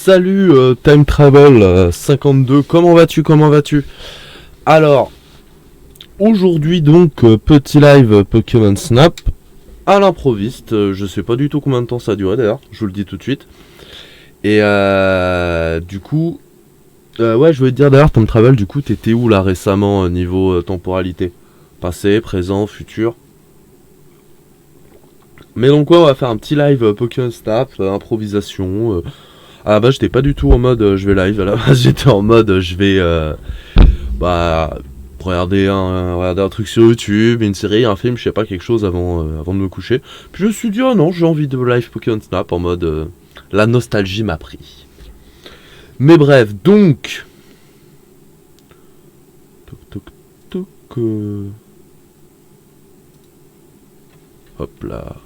Salut Time Travel 52, comment vas-tu? Alors, aujourd'hui donc, petit live Pokémon Snap à l'improviste, je sais pas du tout combien de temps ça a duré d'ailleurs, je vous le dis tout de suite. Et du coup, ouais je voulais te dire d'ailleurs Time Travel, du coup t'étais où là récemment niveau temporalité? Passé, présent, futur? Mais donc ouais, on va faire un petit live Pokémon Snap, improvisation. À la base, j'étais pas du tout en mode je vais live. À la base, j'étais en mode je vais bah regarder un truc sur YouTube, une série, un film, je sais pas, quelque chose avant de me coucher. Puis je me suis dit oh non, j'ai envie de live Pokémon Snap en mode la nostalgie m'a pris. Mais bref, donc toc toc toc. Hop là.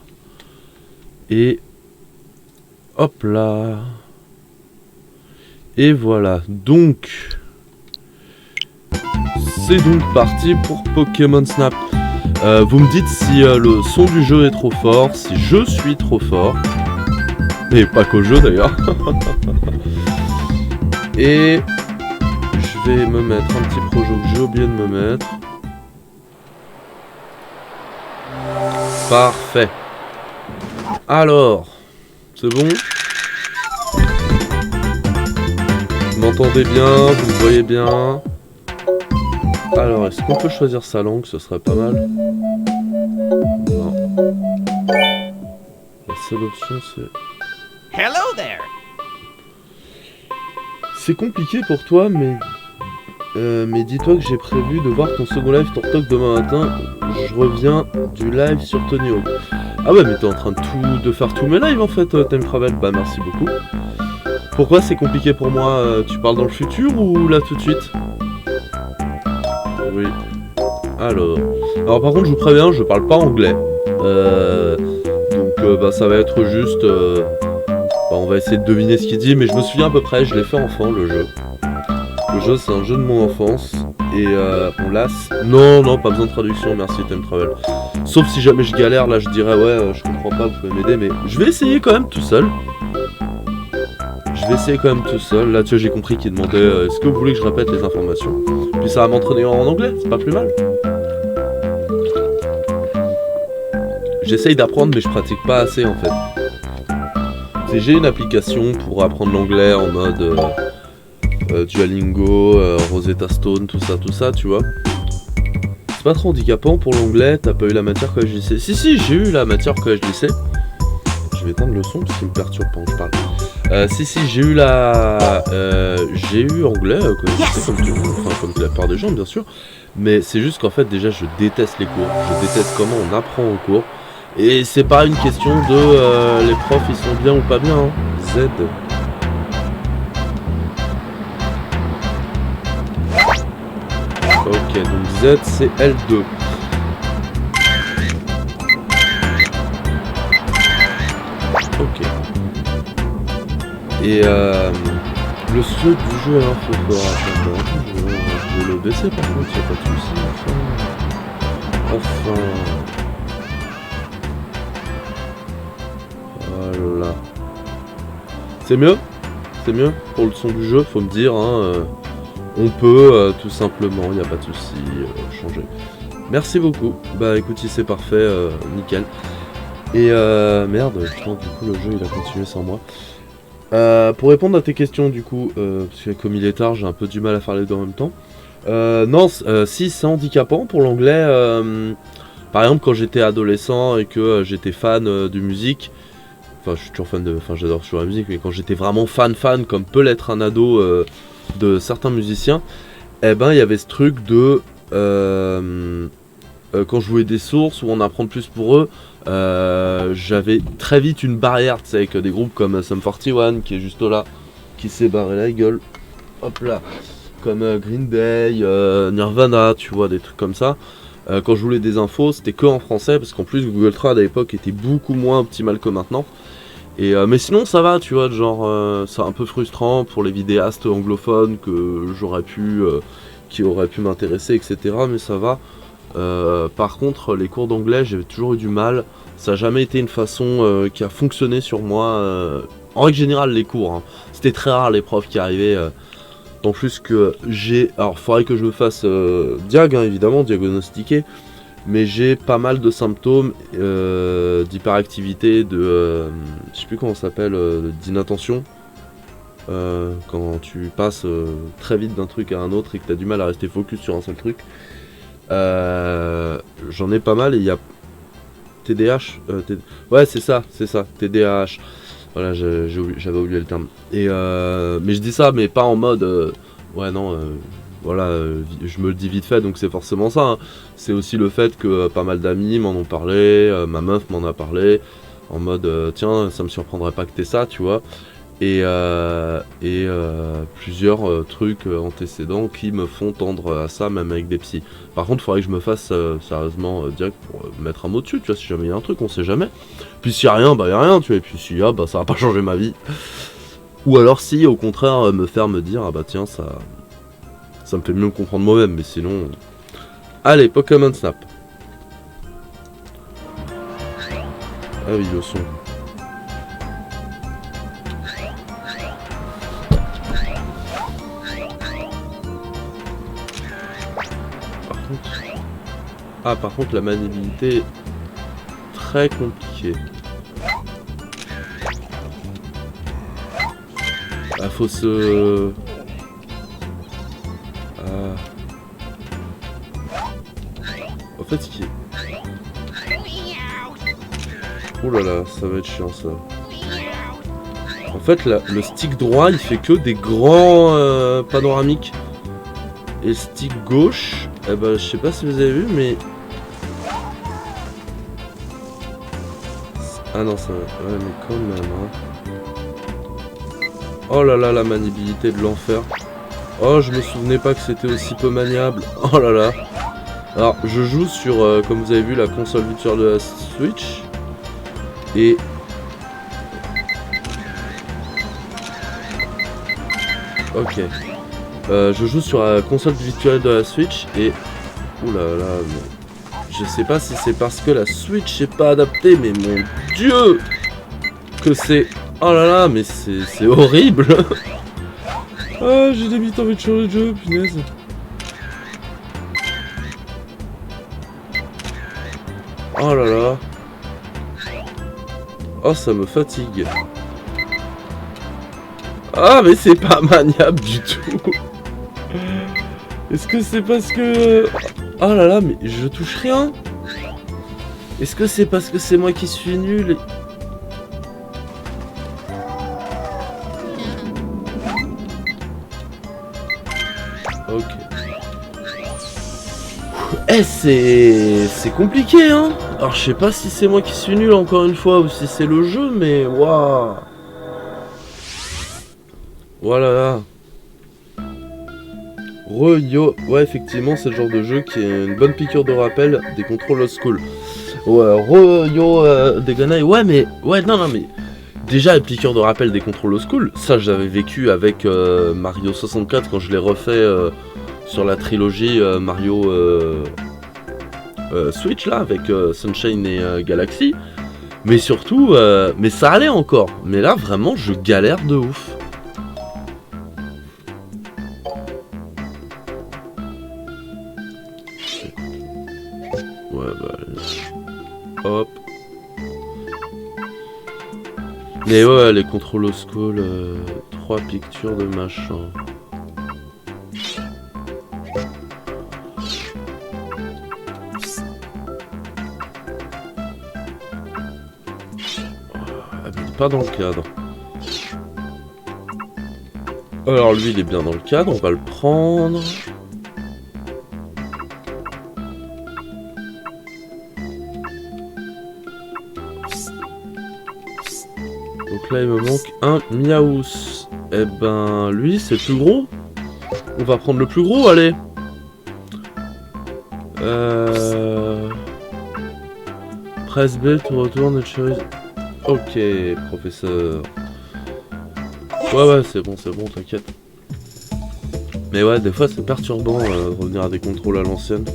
Et hop là. Et voilà, donc c'est donc parti pour Pokémon Snap. Vous me dites si le son du jeu est trop fort, si je suis trop fort. Et pas qu'au jeu d'ailleurs. Et je vais me mettre un petit projet que j'ai oublié de me mettre. Parfait. Alors, c'est bon? Vous m'entendez bien, vous me voyez bien. Alors, est-ce qu'on peut choisir sa langue? Ce serait pas mal. Non. La seule option, c'est... Hello there. C'est compliqué pour toi, mais dis-toi que j'ai prévu de voir ton second live TikTok demain matin. Je reviens du live sur Tony Hawk. Ah ouais, mais t'es en train de faire tous mes lives en fait, Time Travel. Bah merci beaucoup. Pourquoi c'est compliqué pour moi? Tu parles dans le futur ou là tout de suite? Oui. Alors par contre je vous préviens, je parle pas anglais. Donc bah ça va être juste... on va essayer de deviner ce qu'il dit, mais je me souviens à peu près, je l'ai fait enfant le jeu. Le jeu c'est un jeu de mon enfance. Et on lasse... Non, pas besoin de traduction, merci Time Travel. Sauf si jamais je galère, là je dirais ouais, je comprends pas, vous pouvez m'aider, mais je vais essayer quand même tout seul. Là tu vois j'ai compris qu'il demandait est-ce que vous voulez que je répète les informations? Puis ça va m'entraîner en anglais, c'est pas plus mal. J'essaye d'apprendre mais je pratique pas assez en fait. J'ai une application pour apprendre l'anglais en mode Duolingo, Rosetta Stone, tout ça, tu vois. C'est pas trop handicapant pour l'anglais, t'as pas eu la matière collège lycée? Si, j'ai eu la matière collège lycée. Je vais éteindre le son parce qu'il me perturbe pendant que je parle. Si, j'ai eu j'ai eu anglais, comme tout le monde, enfin comme la plupart des gens bien sûr. Mais c'est juste qu'en fait déjà je déteste les cours, je déteste comment on apprend aux cours. Et c'est pas une question de les profs ils sont bien ou pas bien, hein. Z. Ok, donc Z c'est L2. Ok. Et le saut du jeu alors faut je vais le baisser par contre, y'a pas de soucis. Enfin. Voilà. C'est mieux pour le son du jeu, faut me dire hein, on peut tout simplement, y a pas de soucis, changer. Merci beaucoup. Bah écoute, si c'est parfait, nickel. Et merde, putain, du coup le jeu il a continué sans moi. Pour répondre à tes questions du coup, parce que comme il est tard, j'ai un peu du mal à faire les deux en même temps. Non, si c'est handicapant pour l'anglais, par exemple quand j'étais adolescent et que j'étais fan de musique, enfin je suis toujours fan j'adore toujours la musique, mais quand j'étais vraiment fan comme peut l'être un ado de certains musiciens, eh ben il y avait ce truc de quand je jouais des sources où on apprend plus pour eux, j'avais très vite une barrière, tu sais, avec des groupes comme Sum 41 qui est juste là, qui s'est barré la gueule, hop là, comme Green Day, Nirvana, tu vois, des trucs comme ça. Quand je voulais des infos, c'était que en français, parce qu'en plus Google Trad à l'époque était beaucoup moins optimal que maintenant. Et mais sinon ça va, tu vois, genre c'est un peu frustrant pour les vidéastes anglophones que j'aurais pu, qui auraient pu m'intéresser, etc. Mais ça va. Par contre, les cours d'anglais, j'ai toujours eu du mal. Ça n'a jamais été une façon qui a fonctionné sur moi En règle générale, les cours, hein. C'était très rare les profs qui arrivaient. En plus que j'ai... Alors, faudrait que je me fasse diag, hein, évidemment, diagnostiquer. Mais j'ai pas mal de symptômes d'hyperactivité, je sais plus comment ça s'appelle, d'inattention. Quand tu passes très vite d'un truc à un autre et que tu as du mal à rester focus sur un seul truc. J'en ai pas mal et il y a TDAH. Ouais, c'est ça, TDAH. Voilà, j'avais oublié le terme. Et mais je dis ça, mais pas en mode ouais, non, voilà, je me le dis vite fait, donc c'est forcément ça. Hein. C'est aussi le fait que pas mal d'amis m'en ont parlé, ma meuf m'en a parlé, en mode tiens, ça me surprendrait pas que t'aies ça, tu vois. Et plusieurs trucs antécédents qui me font tendre à ça, même avec des psys. Par contre, il faudrait que je me fasse sérieusement direct pour mettre un mot dessus, tu vois, si jamais il y a un truc, on sait jamais. Puis s'il y a rien, bah il y a rien, tu vois, et puis s'il y a, bah ça va pas changer ma vie. Ou alors si, au contraire, me faire me dire, ah bah tiens, ça me fait mieux me comprendre moi-même, mais sinon... Allez, Pokémon Snap. Ah oui, le son. Par contre, la maniabilité est très compliquée. Ah, faut se... En fait, ce qui est... Oh là là, ça va être chiant, ça. En fait, le stick droit, il fait que des grands panoramiques. Et le stick gauche, eh ben, je sais pas si vous avez vu, mais... Ah non, ça va. Ouais, mais quand même, hein. Oh là là, la maniabilité de l'enfer. Oh, je me souvenais pas que c'était aussi peu maniable. Oh là là. Alors, je joue sur, comme vous avez vu, la console virtuelle de la Switch. Et... Ok. Je joue sur la console virtuelle de la Switch et... Ouh là là, mais... Je sais pas si c'est parce que la Switch est pas adaptée, mais mon Dieu, que c'est... Oh là là, mais c'est horrible. Ah, j'ai limite envie de changer de jeu, punaise. Oh là là. Oh, ça me fatigue. Ah, mais c'est pas maniable du tout. Est-ce que c'est parce que... Oh là là, mais je touche rien. Est-ce que c'est parce que c'est moi qui suis nul? Ok. Eh, c'est compliqué, hein. Alors, je sais pas si c'est moi qui suis nul encore une fois ou si c'est le jeu, mais waouh. Voilà. Re-yo, ouais, effectivement, c'est le genre de jeu qui est une bonne piqûre de rappel des contrôles old school. Ouais, re-yo, Deganai, ouais, mais, ouais, non, mais, déjà, la piqûre de rappel des contrôles old school, ça, j'avais vécu avec Mario 64 quand je l'ai refait sur la trilogie Mario Switch, là, avec Sunshine et Galaxy. Mais surtout, mais ça allait encore. Mais là, vraiment, je galère de ouf. Ouais, bah... Hop. Mais ouais, les contrôles au school, 3 pictures de machin. Habite pas dans le cadre. Alors lui, il est bien dans le cadre, on va le prendre. Donc là, il me manque un Miaous. Eh ben, lui, c'est le plus gros. On va prendre le plus gros, allez. Press B, tu retournes et chérie. Ok, professeur. Ouais, c'est bon, t'inquiète. Mais ouais, des fois, c'est perturbant de revenir à des contrôles à l'ancienne.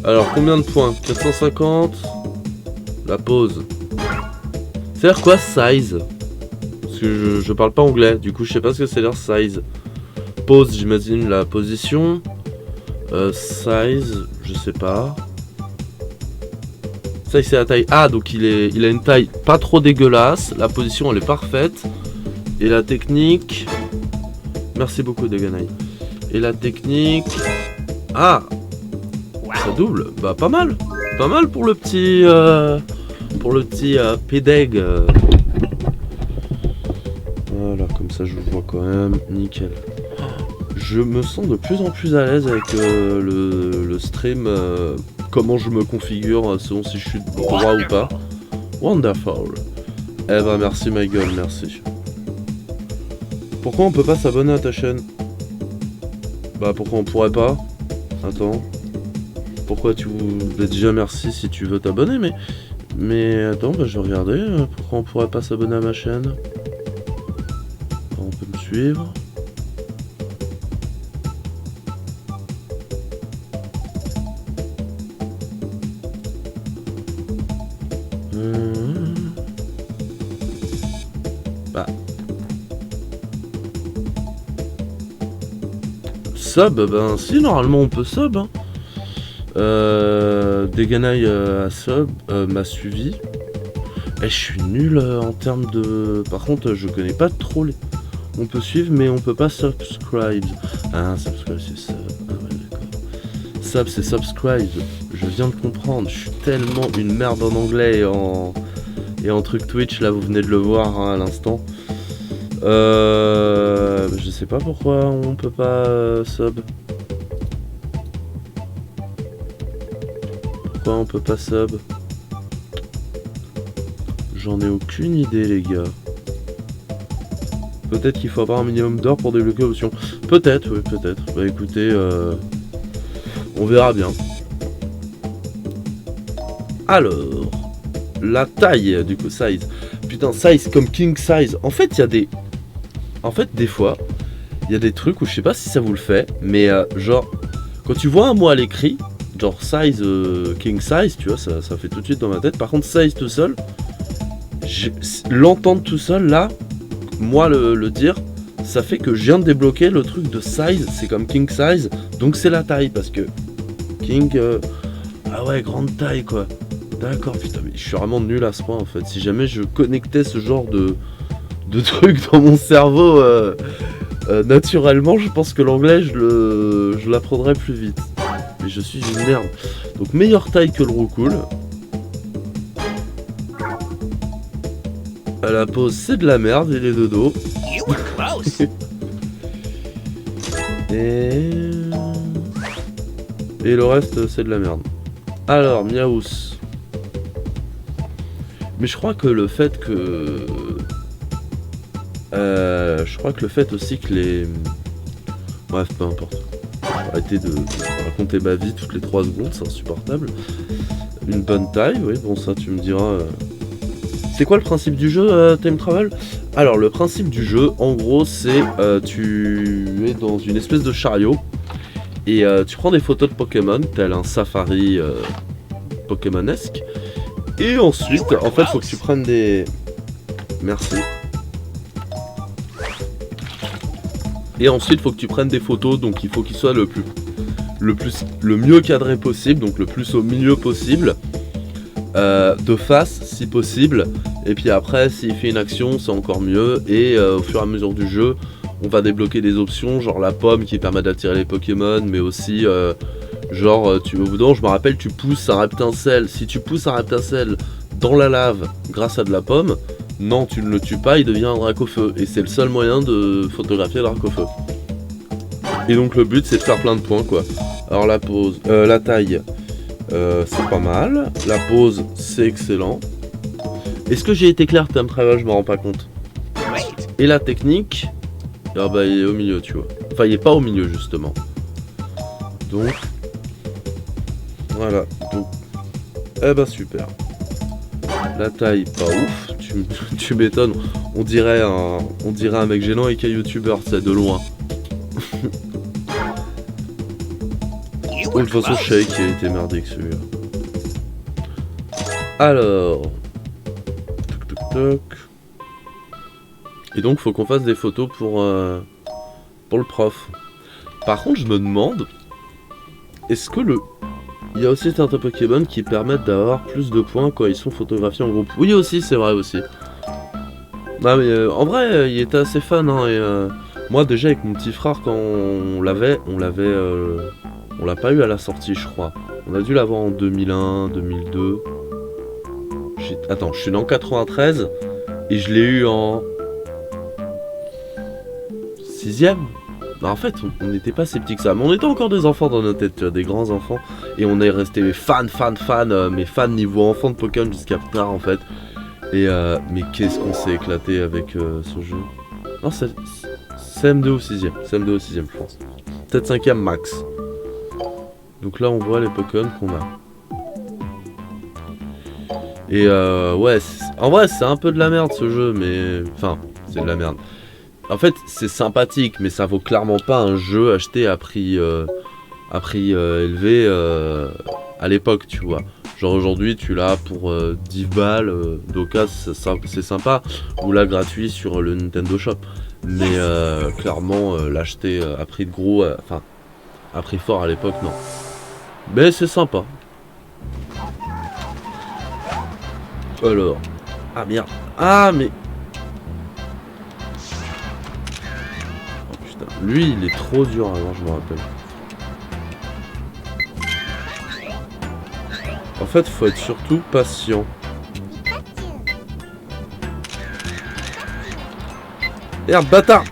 Alors, combien de points? 450. La pause. C'est-à-dire quoi size? Parce que je parle pas anglais, du coup je sais pas ce que c'est dire size. Pose, j'imagine la position. Size, je sais pas. Size c'est la taille. Ah donc il a une taille pas trop dégueulasse. La position elle est parfaite. Et la technique. Merci beaucoup Deganai. Et la technique. Ah, ça double. Bah pas mal. Pas mal pour le petit PDEG. Voilà, comme ça je le vois quand même. Nickel. Je me sens de plus en plus à l'aise avec le stream. Comment je me configure selon si je suis droit ou pas. Wonderful. Eh ben merci ma gueule, merci. Pourquoi on peut pas s'abonner à ta chaîne? Bah pourquoi on pourrait pas? Attends. Pourquoi tu... Bah déjà merci si tu veux t'abonner, mais attends, bah je vais regarder. Pourquoi on pourrait pas s'abonner à ma chaîne? On peut me suivre. Bah. Sub, ben si, normalement on peut sub. Hein. Deganai a sub, m'a suivi. Et je suis nul en termes de... Par contre, je connais pas trop les... On peut suivre, mais on peut pas subscribe. Ah, subscribe, c'est sub. Ah ouais, d'accord. Sub, c'est subscribe. Je viens de comprendre. Je suis tellement une merde en anglais et en truc Twitch. Là, vous venez de le voir hein, à l'instant. Je sais pas pourquoi on peut pas sub. Pourquoi on peut pas sub? J'en ai aucune idée les gars. Peut-être qu'il faut avoir un minimum d'or pour débloquer l'option. Peut-être, oui, peut-être. Bah écoutez, on verra bien. Alors, la taille du coup, size. Putain, size comme king size. En fait, il y a des... En fait, des fois, il y a des trucs où je sais pas si ça vous le fait, mais genre, quand tu vois un mot à l'écrit, genre size, king size, tu vois, ça fait tout de suite dans ma tête. Par contre, size tout seul, l'entendre tout seul, là, moi le dire, ça fait que je viens de débloquer le truc de size, c'est comme king size, donc c'est la taille, parce que king, ah ouais, grande taille, quoi. D'accord, putain, mais je suis vraiment nul à ce point, en fait. Si jamais je connectais ce genre de trucs dans mon cerveau naturellement, je pense que l'anglais je l'apprendrais plus vite. Mais je suis une merde. Donc meilleure taille que le roucoule. À la pause c'est de la merde, il est de dos. Et le reste c'est de la merde. Alors Miaous. Mais je crois que le fait que... je crois que le fait aussi que les... Bref, peu importe. Arrêtez de raconter ma vie toutes les 3 secondes, c'est insupportable. Une bonne taille, oui, bon ça tu me diras... C'est quoi le principe du jeu, Time Travel? Alors le principe du jeu, en gros, c'est tu es dans une espèce de chariot et tu prends des photos de Pokémon, tel un safari Pokémonesque. Et ensuite, en fait, faut que tu prennes des... Merci. Et ensuite, faut que tu prennes des photos, donc il faut qu'il soit le mieux cadré possible, donc le plus au milieu possible, de face si possible. Et puis après, s'il fait une action, c'est encore mieux. Et au fur et à mesure du jeu, on va débloquer des options, genre la pomme qui permet d'attirer les Pokémon, mais aussi genre au bout d'un moment, je me rappelle, tu pousses un Reptincelle. Si tu pousses un Reptincelle dans la lave grâce à de la pomme, non, tu ne le tues pas, il devient un Dracofeu. Et c'est le seul moyen de photographier le Dracofeu. Et donc le but, c'est de faire plein de points, quoi. Alors la pose, la taille, c'est pas mal. La pose, c'est excellent. Est-ce que j'ai été clair, Time Travel? Je me rends pas compte. Et la technique, ah bah il est au milieu, tu vois. Enfin, il est pas au milieu, justement. Donc, voilà. Donc, eh bah super. La taille, pas ouf. Tu m'étonnes. On dirait un mec gênant et qu'un youtubeur, c'est de loin. Oh, de toute façon, Shake a été merdique celui-là. Alors. Toc. Et donc faut qu'on fasse des photos pour le prof. Par contre je me demande, est-ce que il y a aussi certains Pokémon qui permettent d'avoir plus de points quand ils sont photographiés en groupe. Oui aussi, c'est vrai aussi. Non mais en vrai il était assez fan hein, et moi déjà avec mon petit frère quand on l'a pas eu à la sortie je crois. On a dû l'avoir en 2001, 2002. Attends, je suis né en 93 et je l'ai eu en 6ème. Bah en fait, on n'était pas si petits que ça, mais on était encore des enfants dans notre tête, tu vois, des grands enfants. Et on est resté fans, mais fans niveau enfant de Pokémon jusqu'à plus tard en fait. Et mais qu'est-ce qu'on s'est éclaté avec ce jeu. Non, c'est CM2 ou 6ème, CM2 ou 6ème je pense. Peut-être 5ème max. Donc là on voit les Pokémon qu'on a. Et ouais, en vrai c'est un peu de la merde ce jeu, mais... Enfin, c'est de la merde. En fait, c'est sympathique, mais ça vaut clairement pas un jeu acheté à prix élevé à l'époque, tu vois. Genre aujourd'hui, tu l'as pour 10 balles d'occasion, c'est sympa, ou là gratuit sur le Nintendo Shop. Mais clairement, l'acheter à prix de gros, enfin, à prix fort à l'époque, non. Mais c'est sympa. Alors, ah merde, ah mais... Lui, il est trop dur, alors je me rappelle. En fait, faut être surtout patient. Merde, bâtard!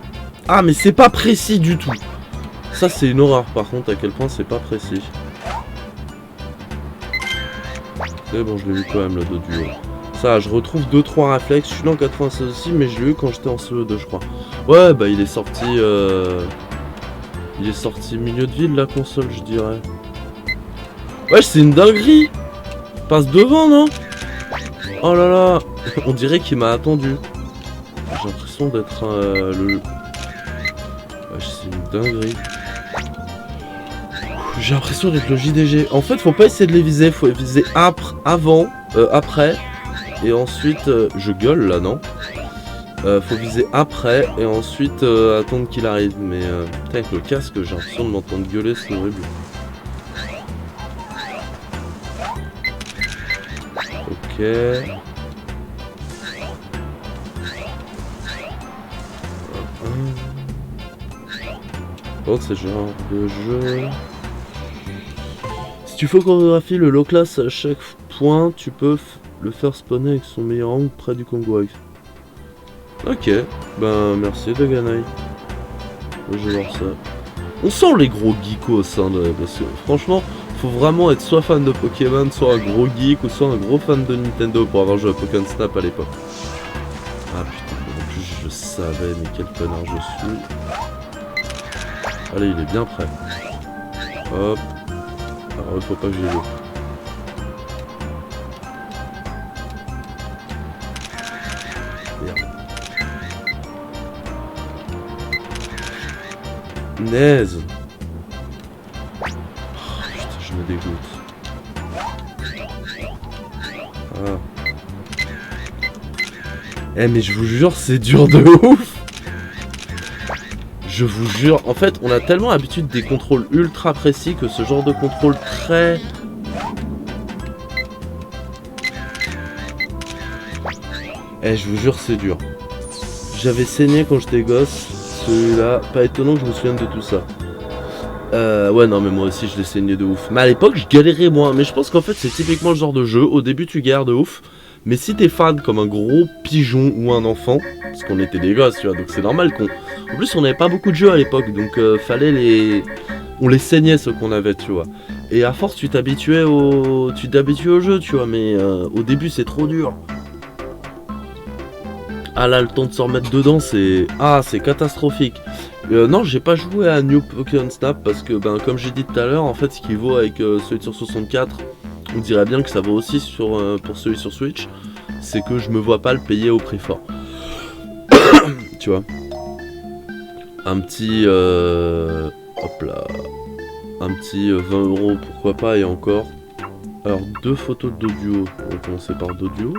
Ah, mais c'est pas précis du tout. Ça, c'est une horreur, par contre, à quel point c'est pas précis. C'est bon, je l'ai vu quand même, le dos du haut. Ça, je retrouve 2-3 réflexes. Je suis né en 96 aussi, mais je l'ai eu quand j'étais en CE2, je crois. Ouais, bah il est sorti... Il est sorti milieu de vie de la console, je dirais. Ouais, c'est une dinguerie. Passe devant, non? Oh là là. On dirait qu'il m'a attendu. J'ai l'impression d'être le... Ouais, c'est une dinguerie. J'ai l'impression d'être le JDG. En fait, faut pas essayer de les viser. Faut les viser après. Et ensuite... je gueule, là, non? Faut viser après et ensuite attendre qu'il arrive. Mais putain, avec le casque, j'ai l'impression de m'entendre gueuler, c'est horrible. Ok. Oh, c'est genre de jeu. Si tu photographies le low class à chaque point, tu peux le faire spawner avec son meilleur angle près du Congo. Ok, ben merci de Ganaï. Je vais voir ça. On sent les gros geekos, hein, parce que franchement, faut vraiment être soit fan de Pokémon, soit un gros geek, ou soit un gros fan de Nintendo pour avoir joué à Pokémon Snap à l'époque. Ah putain, en plus je savais, mais quel connard je suis. Allez, il est bien prêt. Hop. Alors il faut pas que j'y aille. Naise. Oh, putain, je me dégoûte. Ah. Eh mais je vous jure, c'est dur de ouf. Je vous jure, en fait, on a tellement l'habitude des contrôles ultra précis que ce genre de contrôle très... Eh, je vous jure, c'est dur. J'avais saigné quand j'étais gosse. Celui-là, pas étonnant que je me souvienne de tout ça. Ouais, non, mais moi aussi, je l'ai saigné de ouf. Mais à l'époque, je galérais moins. Mais je pense qu'en fait, c'est typiquement le genre de jeu. Au début, tu galères de ouf. Mais si t'es fan comme un gros pigeon ou un enfant, parce qu'on était des gosses, tu vois, donc c'est normal qu'on... En plus, on n'avait pas beaucoup de jeux à l'époque, donc fallait les... On les saignait, ceux qu'on avait, tu vois. Et à force, tu t'habituais au jeu, tu vois, mais au début, c'est trop dur. Ah là, le temps de se remettre dedans, c'est... Ah, c'est catastrophique. Non, j'ai pas joué à New Pokémon Snap, parce que, ben, comme j'ai dit tout à l'heure, en fait, ce qui vaut avec celui sur 64... On dirait bien que ça vaut aussi pour celui sur Switch. C'est que je me vois pas le payer au prix fort. Tu vois. Un petit... hop là. Un petit 20 €, pourquoi pas, et encore. Alors, 2 photos d'audio. On va commencer par d'audio.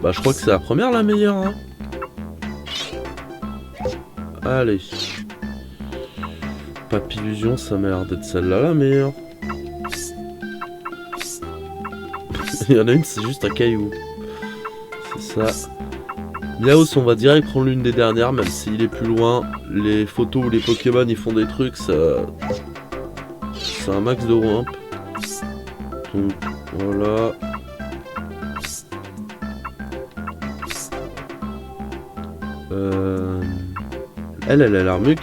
Bah je crois que c'est la première la meilleure hein. Allez. Papillusion, ça m'a l'air d'être celle-là la meilleure. Il y en a une, c'est juste un caillou. C'est ça. Miaos, on va direct prendre l'une des dernières, même s'il est plus loin. Les photos où les Pokémon ils font des trucs, ça. C'est un max de wimp. Donc voilà. Elle a l'air mieux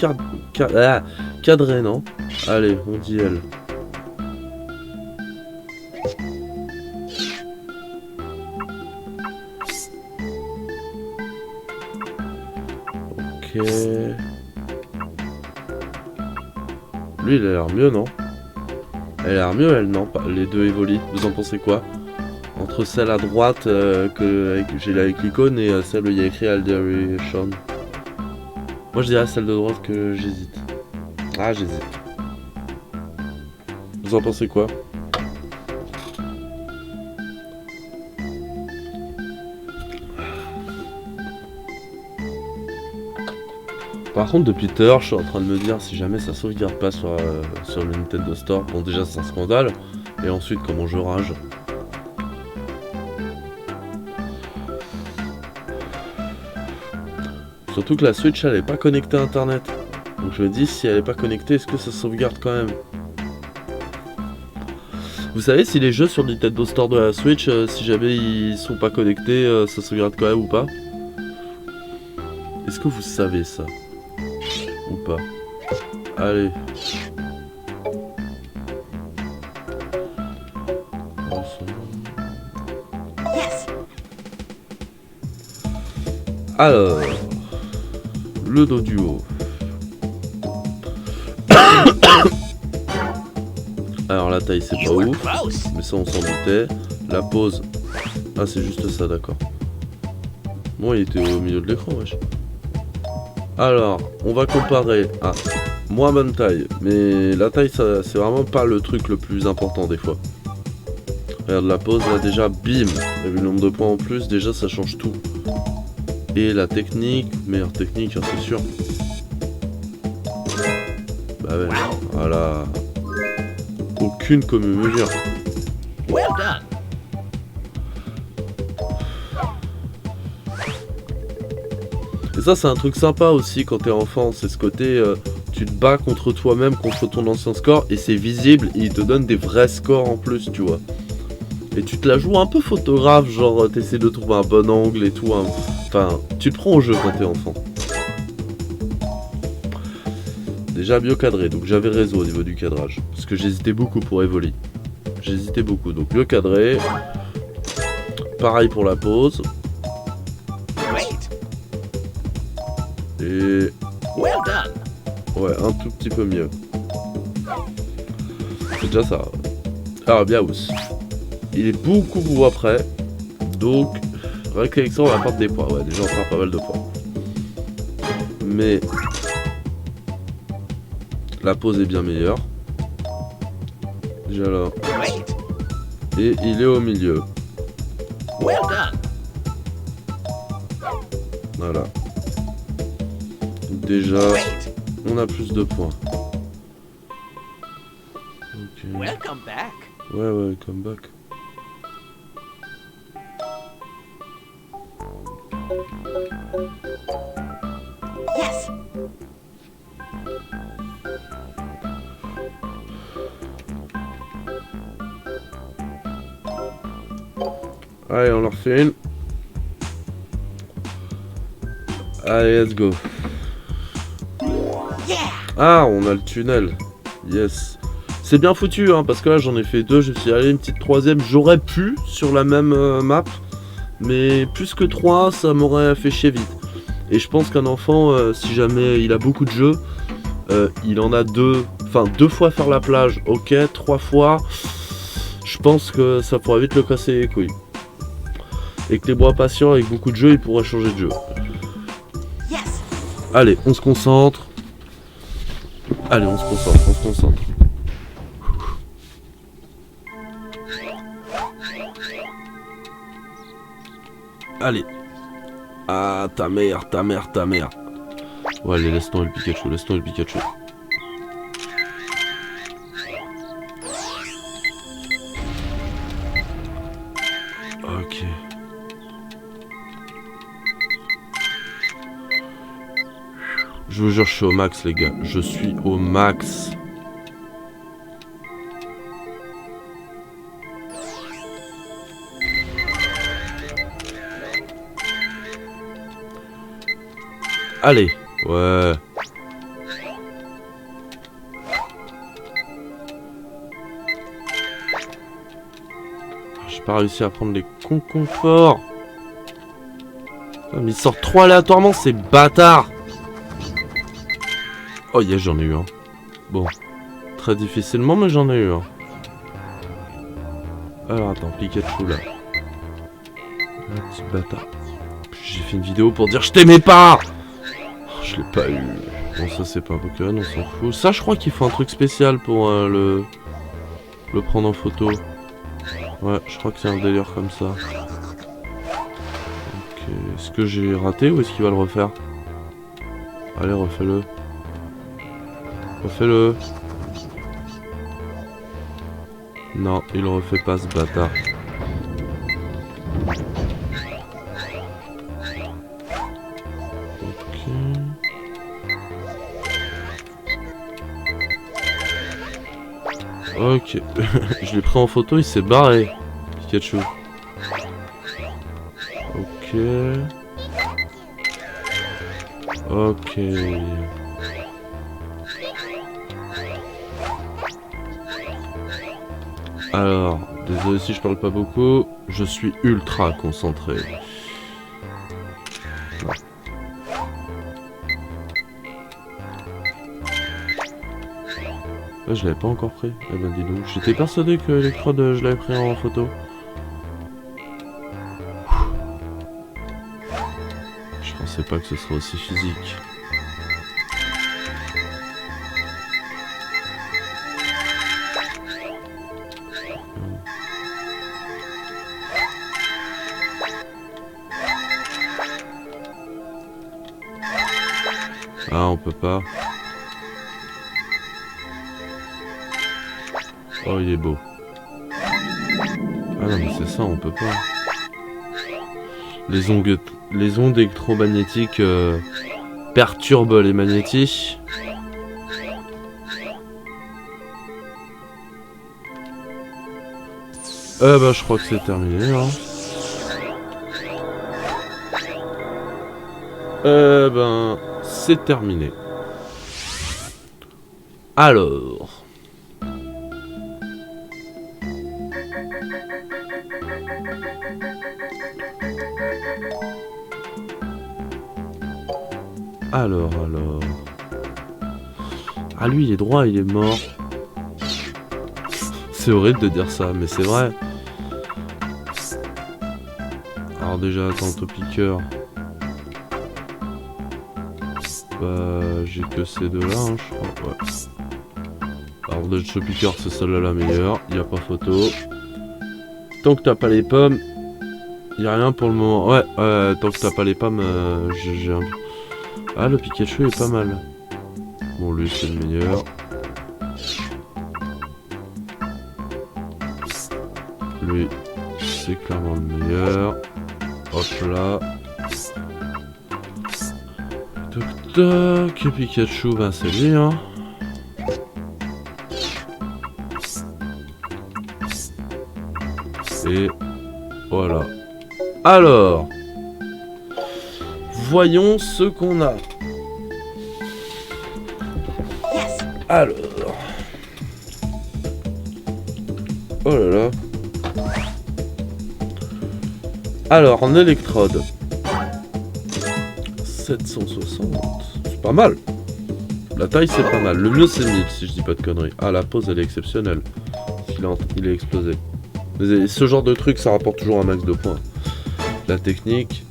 cadrée, non? Allez, on dit elle. Ok. Lui, il a l'air mieux, non? Elle a l'air mieux, elle, non? Les deux Evoli, vous en pensez quoi? Entre celle à droite que j'ai là avec l'icône et celle où il y a écrit Alderation. Moi, je dirais celle de droite que j'hésite. Ah, j'hésite. Vous en pensez quoi? Par contre, depuis tout à l'heure, je suis en train de me dire si jamais ça sauvegarde pas sur le Nintendo Store. Bon, déjà, c'est un scandale. Et ensuite, comment je rage. Surtout que la Switch, elle est pas connectée à Internet. Donc je me dis, si elle est pas connectée, est-ce que ça sauvegarde quand même? Vous savez si les jeux sur le Nintendo Store de la Switch, si jamais ils sont pas connectés, ça sauvegarde quand même ou pas? Est-ce que vous savez ça? Ou pas? Allez. Alors, le dos du haut. Alors la taille c'est pas ouf, mais ça on s'en doutait. La pose, ah c'est juste ça, d'accord. Bon, il était au milieu de l'écran, wesh. Alors, on va comparer à moins bonne taille, mais la taille ça c'est vraiment pas le truc le plus important des fois. Regarde la pose là déjà, bim, t'as vu le nombre de points en plus, déjà ça change tout. Et la technique, meilleure technique, hein, c'est sûr. Bah ouais, voilà. Aucune commune mesure. Well done. Et ça c'est un truc sympa aussi quand t'es enfant, c'est ce côté tu te bats contre toi-même, contre ton ancien score, et c'est visible, et il te donne des vrais scores en plus, tu vois. Et tu te la joues un peu photographe, genre t'essaies de trouver un bon angle et tout, hein. Enfin, tu te prends au jeu quand t'es enfant. Déjà mieux cadré, donc j'avais raison au niveau du cadrage. Parce que j'hésitais beaucoup pour Evoli. J'hésitais beaucoup, donc mieux cadré. Pareil pour la pose. Et... Well done. ouais, un tout petit peu mieux. C'est déjà ça. Alors, Miaos. Il est beaucoup après. Donc, avec ça, on va perdre des points. Ouais, déjà, on perd pas mal de points. Mais... la pose est bien meilleure. Déjà là. Et il est au milieu. Well done. Voilà. Déjà, on a plus de points. Ok. Welcome back. Ouais, come back. Yes. Allez, on leur fait une. Allez, let's go. Ah, on a le tunnel. Yes. C'est bien foutu, hein, parce que là, j'en ai fait deux. Je suis allé une petite troisième. J'aurais pu sur la même map. Mais plus que 3, ça m'aurait fait chier vite. Et je pense qu'un enfant, si jamais il a beaucoup de jeux, il en a deux. Enfin, 2 fois faire la plage, ok. 3 fois, je pense que ça pourrait vite le casser les couilles. Et que les bras patients avec beaucoup de jeux, ils pourraient changer de jeu. Yes. Allez, on se concentre. Allez, on se concentre. Allez. Ah, ta mère, ta mère, ta mère. Ouais, allez, laisse tomber le Pikachu, laisse tomber le Pikachu. Ok. Je vous jure, je suis au max, les gars. Je suis au max. Allez. Ouais. J'ai pas réussi à prendre les conforts. Mais ils sortent trop aléatoirement, ces bâtards. Oh yes, j'en ai eu un. Bon. Très difficilement, mais j'en ai eu un. Alors attends, Pikachu là. Un petit bâtard. J'ai fait une vidéo pour dire je t'aimais pas. Oh, je l'ai pas eu. Bon, ça c'est pas un Pokémon, on s'en fout. Ça, je crois qu'il faut un truc spécial pour le prendre en photo. Ouais, je crois que c'est un délire comme ça. Ok, est-ce que j'ai raté ou est-ce qu'il va le refaire? Allez, refais-le. Refais-le. Non, il le refait pas, ce bâtard. Ok. Ok. Je l'ai pris en photo, il s'est barré. Pikachu. Ok. Ok. Alors, désolé si je parle pas beaucoup, je suis ultra concentré. Ouais, je l'avais pas encore pris. Eh ben dis donc, j'étais persuadé que l'électrode je l'avais pris en photo. Je pensais pas que ce serait aussi physique. Ah, on peut pas. Oh, il est beau. Ah non, mais c'est ça, on peut pas. Les ondes électromagnétiques perturbent les magnétiques. Bah, je crois que c'est terminé, hein. Ben, c'est terminé. Alors... Alors... Ah, lui, il est droit, il est mort. C'est horrible de dire ça, mais c'est vrai. Alors déjà, attends, Topiqueur. Bah, j'ai que ces deux-là, hein, je crois, ouais. Alors, de Topiqueur, c'est celle-là la meilleure, y a pas photo. Tant que t'as pas les pommes, y a rien pour le moment. Ouais, tant que t'as pas les pommes, j'ai un... Ah, le Pikachu est pas mal. Bon, lui, c'est le meilleur. Lui, c'est clairement le meilleur. Hop là. Toc toc. Et Pikachu, ben c'est lui, hein. Et voilà. Alors, voyons ce qu'on a. Alors. Oh là là. Alors, en électrode. 760. C'est pas mal. La taille, c'est pas mal. Le mieux, c'est 1000, si je dis pas de conneries. Ah, la pose, elle est exceptionnelle. Il est explosé. Mais ce genre de truc, ça rapporte toujours un max de points. La technique...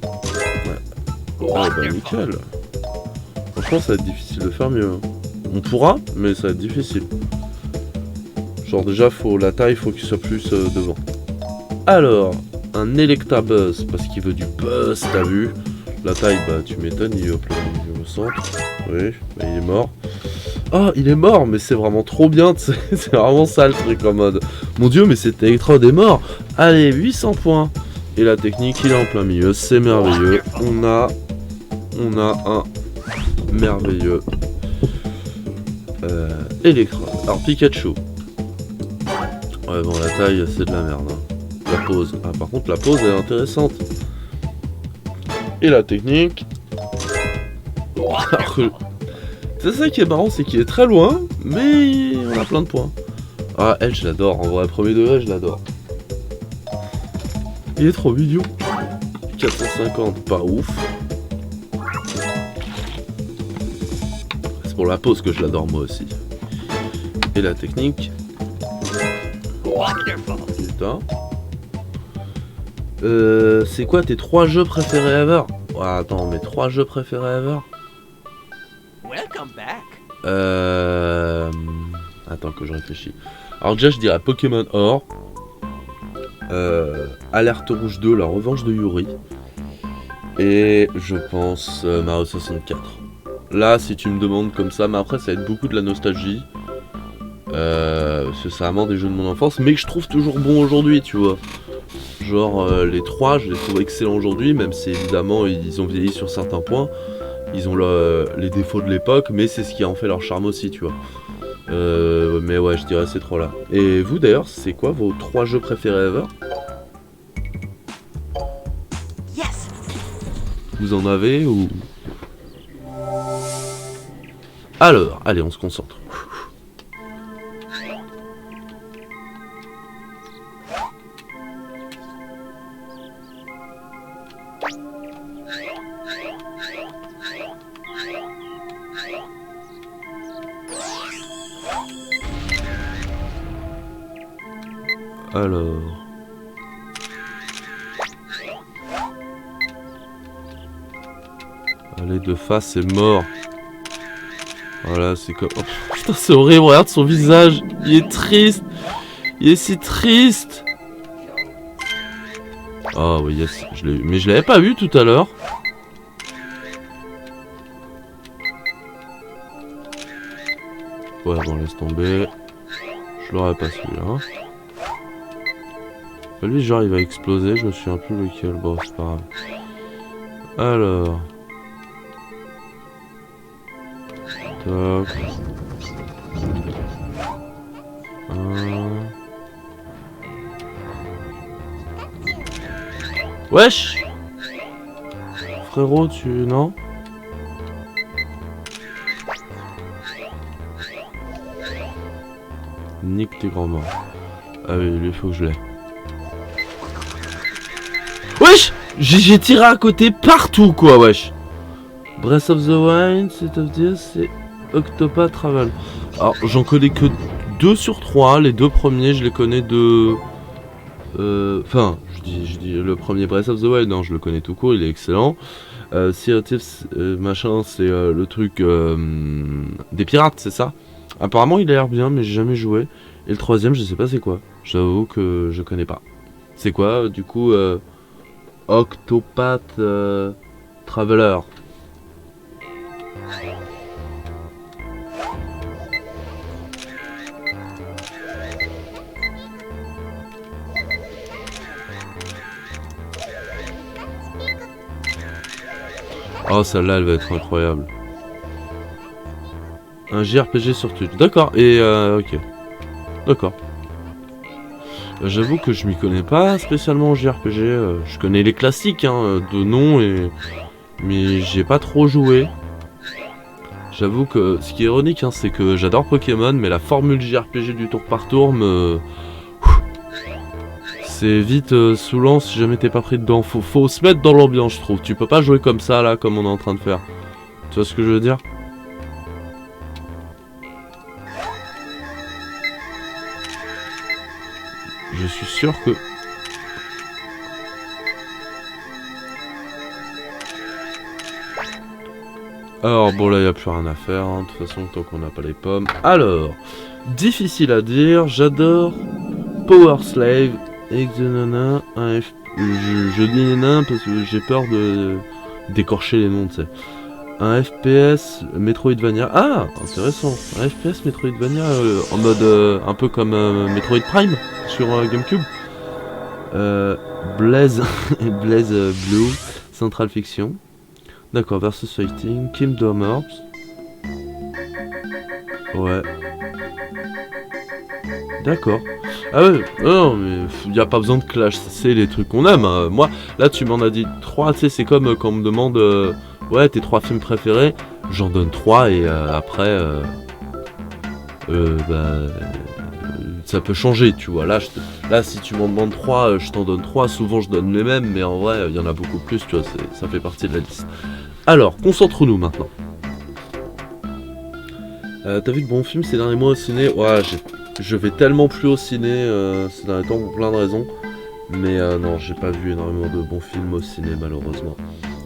Ouais. Oh, bah, nickel. Franchement, ça va être difficile de faire mieux. On pourra, mais ça va être difficile. Genre, déjà, la taille, faut qu'il soit plus devant. Alors... un Electabuzz, parce qu'il veut du buzz, t'as vu. La taille, bah tu m'étonnes, il est au centre. Oui, bah, il est mort. Ah, il est mort, mais c'est vraiment trop bien, c'est vraiment ça le truc en mode. Mon dieu, mais cet Electrode est mort. Allez, 800 points. Et la technique, il est en plein milieu, c'est merveilleux. On a un merveilleux Electrode. Alors, Pikachu. Ouais, bon, la taille, c'est de la merde. Hein. La pose. Ah, par contre, la pose est intéressante. Et la technique. C'est ça qui est marrant, c'est qu'il est très loin, mais on a plein de points. Ah, elle, je l'adore. En vrai, premier degré, je l'adore. Il est trop mignon. 450, pas ouf. C'est pour la pose que je l'adore moi aussi. Et la technique. Putain. C'est quoi tes 3 jeux préférés ever? Oh, attends, mes 3 jeux préférés ever? Welcome back. Attends que je réfléchis. Alors déjà je dirais Pokémon Or. Alerte Rouge 2, la revanche de Yuri. Et je pense Mario 64. Là si tu me demandes comme ça, mais après ça va être beaucoup de la nostalgie. C'est vraiment des jeux de mon enfance, mais que je trouve toujours bon aujourd'hui, tu vois. Genre les 3, je les trouve excellents aujourd'hui, même si évidemment ils ont vieilli sur certains points. Ils ont les défauts de l'époque, mais c'est ce qui en fait leur charme aussi, tu vois. Mais ouais, je dirais ces 3 là. Et vous d'ailleurs, c'est quoi vos 3 jeux préférés ever? Yes. Vous en avez ou... Alors, allez, on se concentre. Alors... Allez, de face, c'est mort. Voilà, c'est comme... Oh, putain, c'est horrible, regarde son visage. Il est triste. Il est si triste. Ah oui, yes, je l'ai eu. Mais je l'avais pas vu tout à l'heure. Ouais, bon, laisse tomber. Je l'aurais pas celui-là. Lui, genre, il va exploser. Je me souviens plus lequel. Bon, c'est pas grave. Alors... Top. Wesh! Frérot, tu... Non? Nique tes grands morts. Ah oui, lui, faut que je l'aie. Wesh! J'ai tiré à côté partout, quoi, wesh! Breath of the Wild, Set of This, c'est Octopath Travel. Alors, j'en connais que 2 sur 3. Les 2 premiers, je les connais de... Enfin, je dis le premier Breath of the Wild, non, je le connais tout court, il est excellent. Sea of Thieves, machin, c'est le truc des pirates, c'est ça? Apparemment, il a l'air bien, mais j'ai jamais joué. Et le troisième, je sais pas c'est quoi. J'avoue que je connais pas. C'est quoi, du coup, Octopath Traveler. Oh, celle-là, elle va être incroyable. Un JRPG sur Twitch. D'accord, et ok. D'accord. J'avoue que je m'y connais pas spécialement en JRPG. Je connais les classiques, hein, de nom, mais j'ai pas trop joué. J'avoue que ce qui est ironique, hein, c'est que j'adore Pokémon, mais la formule JRPG du tour par tour me... C'est vite saoulant si jamais t'es pas pris dedans. Faut se mettre dans l'ambiance, je trouve. Tu peux pas jouer comme ça, là, comme on est en train de faire. Tu vois ce que je veux dire? Je suis sûr que... Alors, bon, là, il n'y a plus rien à faire, hein, de toute façon, tant qu'on n'a pas les pommes. Alors, difficile à dire, j'adore Power Slave, Exonana, un Je dis les nains parce que j'ai peur de d'écorcher les noms, tu sais. Un FPS Metroidvania. Ah, intéressant. Un FPS Metroidvania en mode un peu comme Metroid Prime sur GameCube. Blaze Blaze Blue Central Fiction. D'accord, Versus Fighting, Kingdom Hearts. Ouais. D'accord. Ah ouais, non, mais y a pas besoin de clash, c'est les trucs qu'on aime. Hein. Moi, là, tu m'en as dit 3, tu sais, c'est comme quand on me demande ouais, tes 3 films préférés. J'en donne 3 et après, ça peut changer, tu vois. Là, si tu m'en demandes 3, je t'en donne 3. Souvent, je donne les mêmes, mais en vrai, il y en a beaucoup plus, tu vois, ça fait partie de la liste. Alors, concentrons-nous maintenant. T'as vu de bons films ces derniers mois au ciné? Ouais, je vais tellement plus au ciné ces derniers temps pour plein de raisons. Mais non, j'ai pas vu énormément de bons films au ciné malheureusement.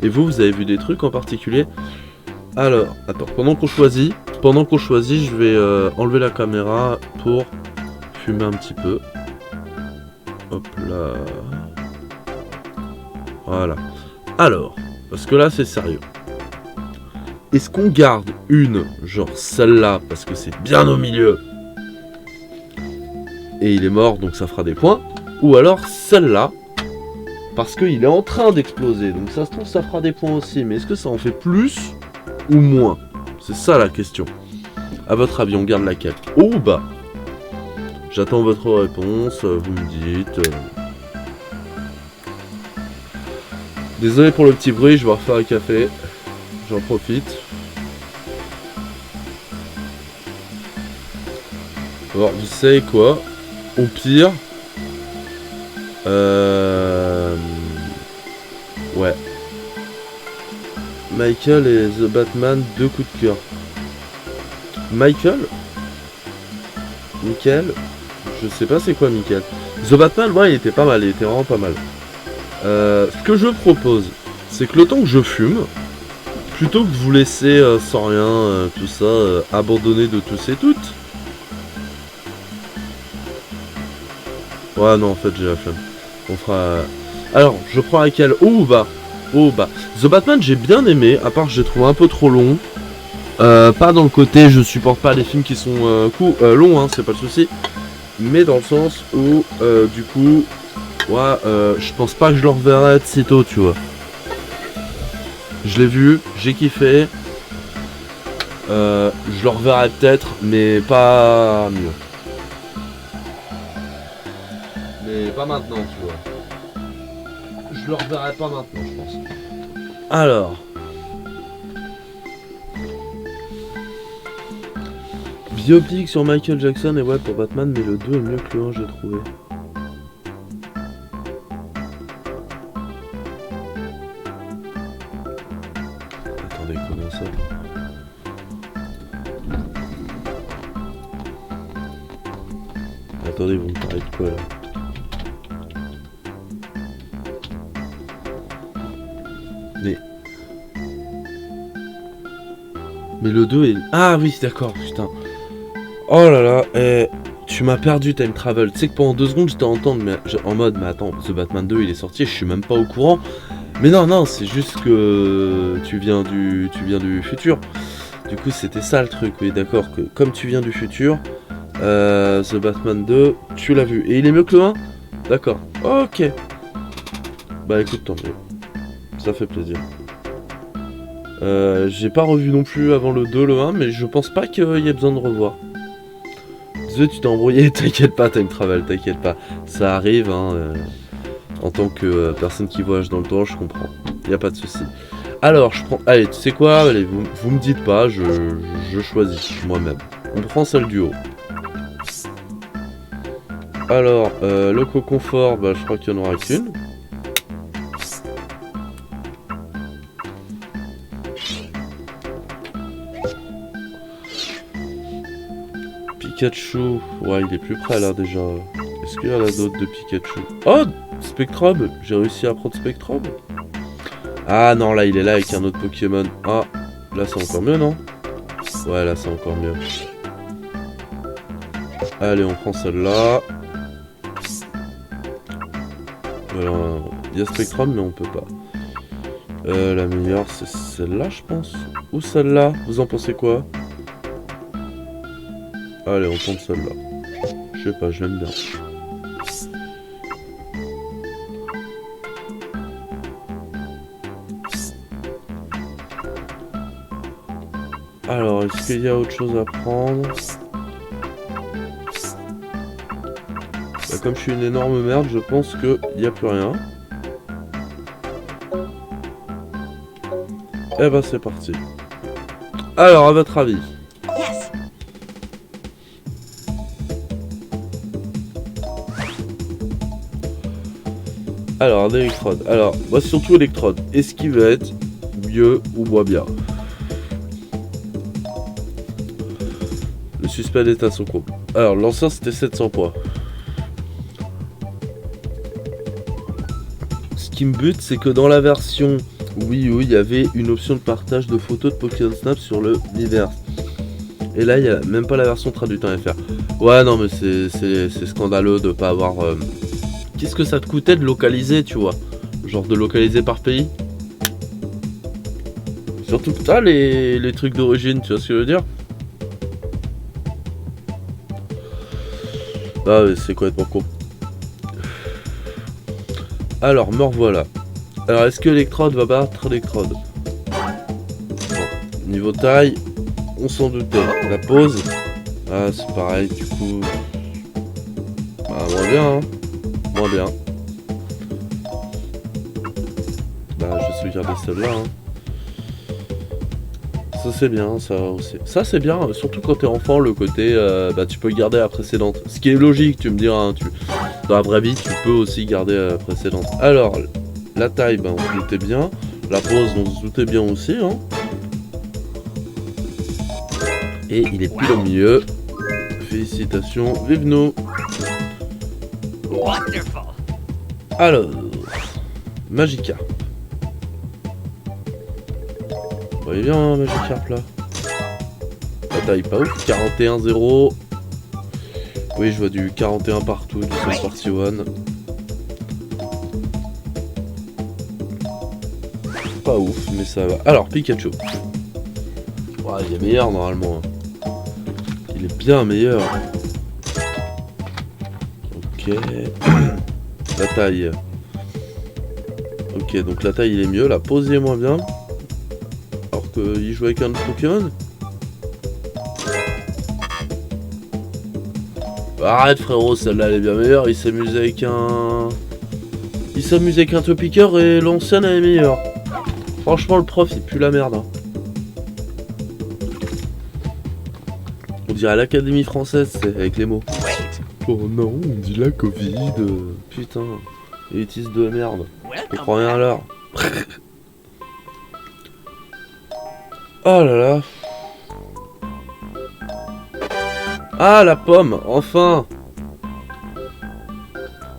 Et vous avez vu des trucs en particulier? Alors, attends, pendant qu'on choisit, je vais enlever la caméra pour fumer un petit peu. Hop là. Voilà. Alors, parce que là c'est sérieux. Est-ce qu'on garde une, genre celle-là, parce que c'est bien au milieu, et il est mort, donc ça fera des points, ou alors celle-là, parce qu'il est en train d'exploser, donc ça se trouve ça fera des points aussi, mais est-ce que ça en fait plus ou moins? C'est ça la question. À votre avis, on garde laquelle? Haut ou bas? J'attends votre réponse, vous me dites. Désolé pour le petit bruit, je vais refaire un café. J'en profite. Alors, vous savez quoi? Au pire... Ouais. Michael et The Batman, 2 coups de cœur. Michael? Je sais pas c'est quoi Michael. The Batman, ouais, il était pas mal, il était vraiment pas mal. Ce que je propose, c'est que le temps que je fume, plutôt que de vous laisser sans rien, tout ça, abandonné de tous et toutes. Ouais, non, en fait, j'ai la flemme. On fera... Alors, je prends laquelle? Haut ou bas? Haut ou bas. The Batman, j'ai bien aimé, à part que j'ai trouvé un peu trop long. Pas dans le côté, je supporte pas les films qui sont longs, hein, c'est pas le souci. Mais dans le sens où, du coup, ouais, je pense pas que je le reverrai de sitôt, tu vois. Je l'ai vu, j'ai kiffé. Je le reverrai peut-être, mais pas mieux. Mais pas maintenant, tu vois. Je le reverrai pas maintenant, je pense. Alors. Biopic sur Michael Jackson et ouais pour Batman, mais le 2 est mieux que le 1, j'ai trouvé. Attendez, comment ça? Attendez, vous me parlez de quoi là? Mais le 2 est... Ah oui, d'accord, putain. Oh là là, tu m'as perdu Time Travel. Tu sais que pendant 2 secondes j'étais en mode, mais attends, The Batman 2 il est sorti, je suis même pas au courant. Mais non, c'est juste que tu viens du futur. Du coup c'était ça le truc, oui d'accord, que comme tu viens du futur, The Batman 2, tu l'as vu. Et il est mieux que le 1? D'accord, ok. Bah écoute, tant mieux. Ça fait plaisir. J'ai pas revu non plus avant le 2, le 1, mais je pense pas qu'il y ait besoin de revoir. Désolé, tu t'es embrouillé, t'inquiète pas, Time Travel, t'inquiète pas. Ça arrive, hein, en tant que personne qui voyage dans le temps, je comprends. Y a pas de souci. Alors, je prends... Allez, tu sais quoi? Allez, vous me dites pas, je choisis moi-même. On prend celle du haut. Alors, le confort, bah, je crois qu'il y en aura qu'une. Pikachu, ouais, il est plus près là déjà. Est-ce qu'il y en a d'autres de Pikachu? Oh, Spectrum, j'ai réussi à prendre Spectrum. Ah non, là il est là avec un autre Pokémon. Ah, là c'est encore mieux, non? Ouais, là c'est encore mieux. Allez, on prend celle-là. Voilà, Il y a Spectrum, mais on peut pas. La meilleure, c'est celle-là, je pense. Ou celle-là. Vous en pensez quoi? Allez, on tente celle-là. Je sais pas, je l'aime bien. Alors, est-ce qu'il y a autre chose à prendre? Bah, comme je suis une énorme merde, je pense qu'il n'y a plus rien. Eh bah c'est parti. Alors, à votre avis? Yes. Alors, d'électrode. Alors, moi surtout électrode. Est-ce qu'il va être mieux ou moins bien? Le suspect est à son comble. Alors, l'ancien c'était 700 points. Ce qui me bute, c'est que dans la version Wii U, il y avait une option de partage de photos de Pokémon Snap sur le Miiverse. Et là, il n'y a même pas la version traduite en FR. Ouais, non, mais c'est scandaleux de pas avoir... Qu'est-ce que ça te coûtait de localiser, tu vois? Genre de localiser par pays? Surtout que t'as les trucs d'origine, tu vois ce que je veux dire? Ah, c'est complètement con. Alors, me revoilà. Alors, est-ce que Electrode va battre Electrode? Bon, niveau taille, on s'en doutait. La pose, ah, c'est pareil, du coup. Bah, moins bien, hein. Moins bien. Bah, je vais sauvegarder celle-là, hein. Ça, c'est bien, ça aussi. Ça, c'est bien, surtout quand t'es enfant, le côté, bah, tu peux garder la précédente. Ce qui est logique, tu me diras, hein, dans la vraie vie, tu peux aussi garder la précédente. Alors, la taille, bah, on se doutait bien. La pose, on se doutait bien aussi, hein. Et il est pile au milieu. Félicitations, vive nous. Wonderful. Alors, Magikarp. Vous voyez bien, hein, Magikarp là. La taille pas ouf, 41-0. Oui, je vois du 41 partout, du 141. Pas ouf, mais ça va. Alors, Pikachu. Ouais, il est meilleur normalement. Il est bien meilleur. Ok. La taille. Ok, donc la taille il est mieux, la pose il est moins bien. Alors qu'il joue avec un autre Pokémon. Arrête frérot, celle-là elle est bien meilleure. Il s'amuse avec un... Il s'amuse avec un Topiqueur et l'ancienne elle est meilleure. Franchement le prof il pue la merde. Hein. On dirait l'Académie française, c'est avec les mots. Oh non, on dit la Covid. Putain, élitiste de merde. Je comprends rien à l'heure. Oh là là. Ah la pomme, enfin.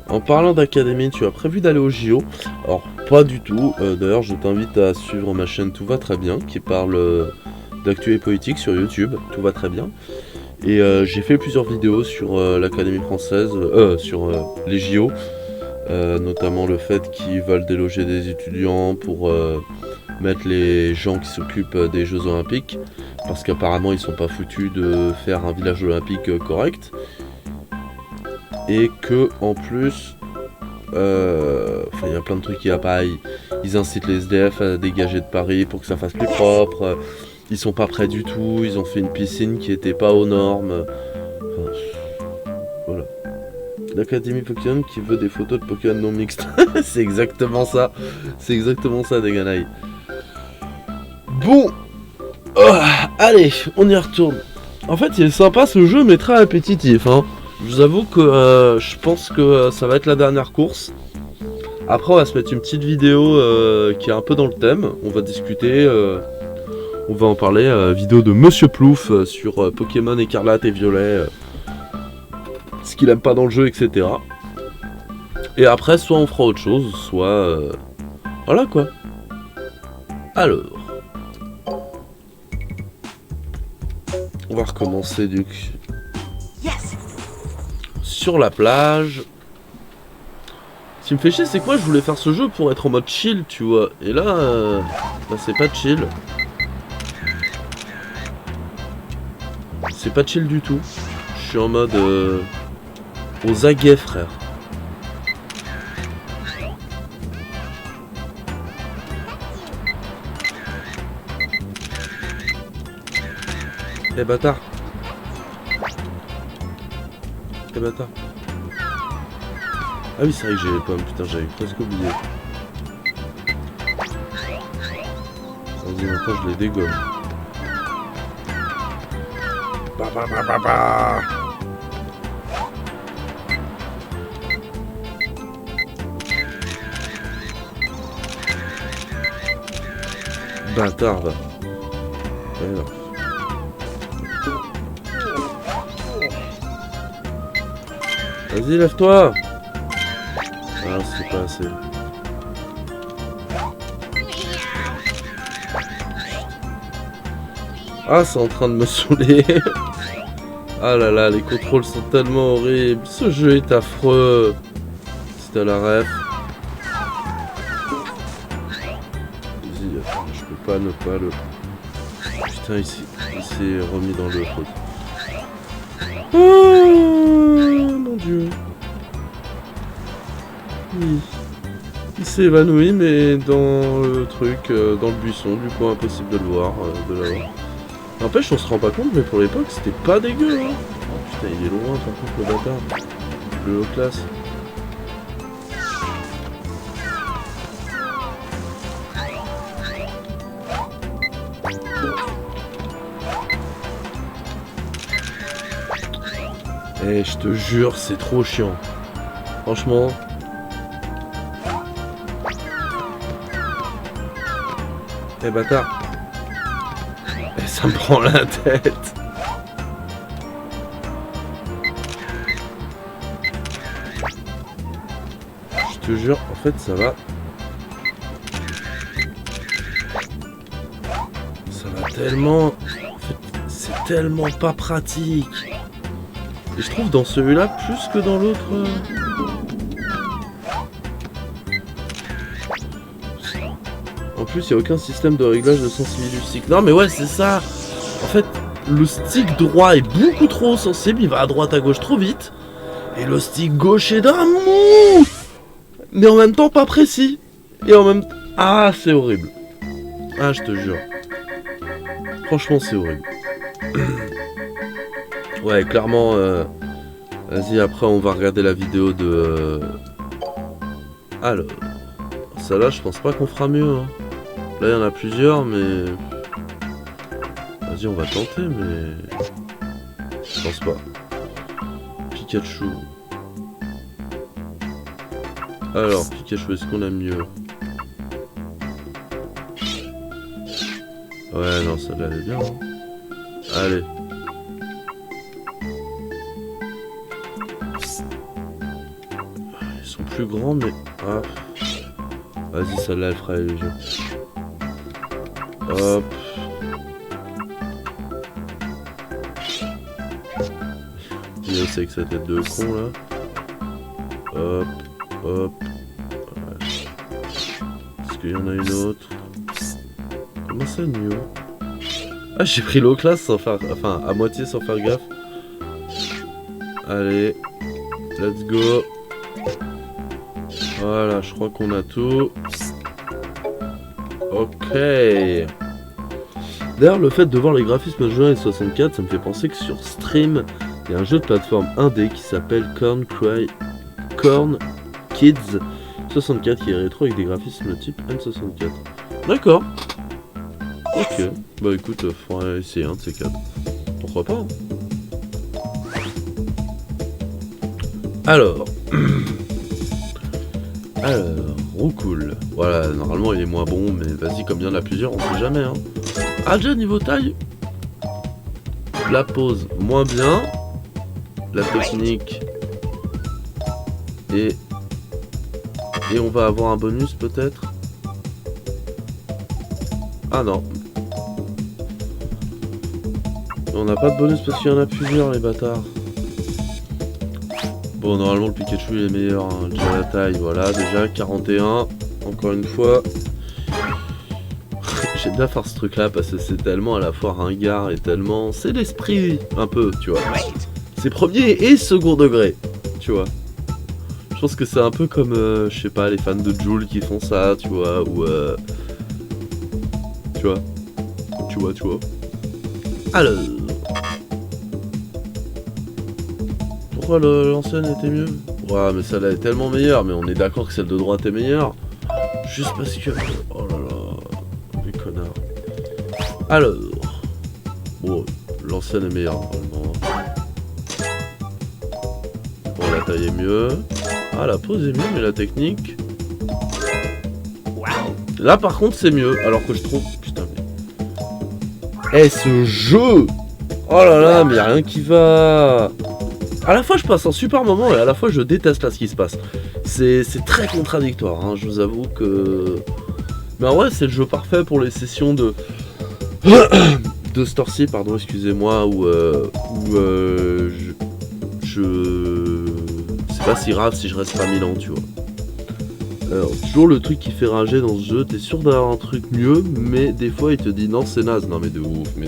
En parlant d'académie, tu as prévu d'aller au JO? Alors pas du tout. D'ailleurs je t'invite à suivre ma chaîne Tout va très bien, qui parle d'actu et politique sur YouTube. Tout va très bien. Et j'ai fait plusieurs vidéos sur l'Académie française, sur les JO, notamment le fait qu'ils veulent déloger des étudiants pour mettre les gens qui s'occupent des Jeux Olympiques, parce qu'apparemment ils sont pas foutus de faire un village olympique correct, et que en plus, il y a plein de trucs qui apparaissent, ils incitent les SDF à dégager de Paris pour que ça fasse plus propre. Ils sont pas prêts du tout, ils ont fait une piscine qui était pas aux normes. Enfin, voilà. L'Académie Pokémon qui veut des photos de Pokémon non mixtes. C'est exactement ça. C'est exactement ça, Deganaï. Bon. Allez, on y retourne. En fait, il est sympa ce jeu, mais très répétitif. Hein. Je vous avoue que je pense que ça va être la dernière course. Après, on va se mettre une petite vidéo qui est un peu dans le thème. On va discuter... on va en parler, vidéo de Monsieur Plouf sur Pokémon Écarlate et Violet, ce qu'il aime pas dans le jeu, etc. Et après, soit on fera autre chose, soit... voilà quoi. Alors... on va recommencer du coup. Yes. Sur la plage. Ce qui me fait chier, c'est que moi je voulais faire ce jeu pour être en mode chill, tu vois. Et là, bah c'est pas chill. C'est pas chill du tout. Je suis en mode aux aguets, frère. Eh bâtard. Eh bâtard. Ah oui, c'est vrai que j'ai les pommes, putain, j'avais presque oublié. Vas-y, maintenant je les dégomme. Bah bah bah bah bah. Bâtard, va. Alors. Vas-y, lève-toi. Ah, c'est pas assez. Ah, c'est en train de me saouler. Ah là là, les contrôles sont tellement horribles. Ce jeu est affreux. C'était la ref. Vas-y, attends, je peux pas ne pas le... Putain, il s'est remis dans le truc. Oh mon dieu. Il s'est évanoui, mais dans le truc, dans le buisson, du coup impossible de le voir, de l'avoir. N'empêche, on se rend pas compte, mais pour l'époque, c'était pas dégueu, hein. Oh putain, il est loin, par contre, le bâtard. Le haut classe. Eh, je te jure, c'est trop chiant. Franchement. Eh bâtard. Eh, ça me prend la tête. Je te jure, en fait, ça va. Ça va tellement... En fait, c'est tellement pas pratique. Et je trouve dans celui-là plus que dans l'autre. En plus, il n'y a aucun système de réglage de sensibilité du stick. Non, mais ouais, c'est ça. En fait, le stick droit est beaucoup trop sensible. Il va à droite, à gauche trop vite. Et le stick gauche est d'un mou. Mais en même temps, pas précis. Et en même temps... Ah, c'est horrible. Ah, je te jure. Franchement, c'est horrible. Ouais, clairement, vas-y, après on va regarder la vidéo de... Alors, celle-là, je pense pas qu'on fera mieux. Hein. Là, il y en a plusieurs, mais... Vas-y, on va tenter, mais... Je pense pas. Pikachu. Alors, Pikachu, est-ce qu'on a mieux? Ouais, non, celle-là, elle est bien. Hein. Allez. Plus grand, mais... Ah. Vas-y, celle-là, elle fera illusion. Hop. Il est avec sa tête de con, là. Hop. Hop. Ouais. Est-ce qu'il y en a une autre? Comment ça, Nio? Ah, j'ai pris l'eau classe sans faire... Enfin, à moitié sans faire gaffe. Allez. Let's go. Voilà, je crois qu'on a tout. Ok. D'ailleurs, le fait de voir les graphismes de jeu 64, ça me fait penser que sur Steam, il y a un jeu de plateforme indé qui s'appelle Corn Kids 64 qui est rétro avec des graphismes type N64. D'accord. Ok. Bah écoute, faudra essayer un de ces quatre. Pourquoi pas, hein. Alors... Roucool. Voilà, normalement il est moins bon, mais vas-y, comme il y en a plusieurs, on sait jamais. Hein. Ah, déjà niveau taille, la pose moins bien, la technique, et on va avoir un bonus peut-être. Ah non. On n'a pas de bonus parce qu'il y en a plusieurs, les bâtards. Bon, normalement le Pikachu il est meilleur, hein. Déjà la taille, voilà, déjà 41, encore une fois. J'aime bien faire ce truc là parce que c'est tellement à la fois ringard et tellement... C'est l'esprit, un peu, tu vois. C'est premier et second degré, tu vois. Je pense que c'est un peu comme, je sais pas, les fans de Joule qui font ça, tu vois, ou... Tu vois. Alors... Pourquoi l'ancienne était mieux? Ouais, mais celle-là est tellement meilleure, mais on est d'accord que celle de droite est meilleure. Juste parce que... Oh là là... Les connards. Alors... Bon, l'ancienne est meilleure, normalement. Bon, la taille est mieux. Ah, la pose est mieux, mais la technique... Là, par contre, c'est mieux, alors que je trouve... Putain, mais... Eh, ce jeu! Oh là là, mais y'a rien qui va... À la fois, je passe un super moment, et à la fois, je déteste là ce qui se passe. C'est très contradictoire, hein, je vous avoue que... Mais en vrai, c'est le jeu parfait pour les sessions de... de Storcy, pardon, excusez-moi, où... C'est pas si grave si je reste pas 1000 ans, tu vois. Alors, toujours le truc qui fait rager dans ce jeu, t'es sûr d'avoir un truc mieux, mais des fois il te dit non c'est naze, non mais de ouf. Mais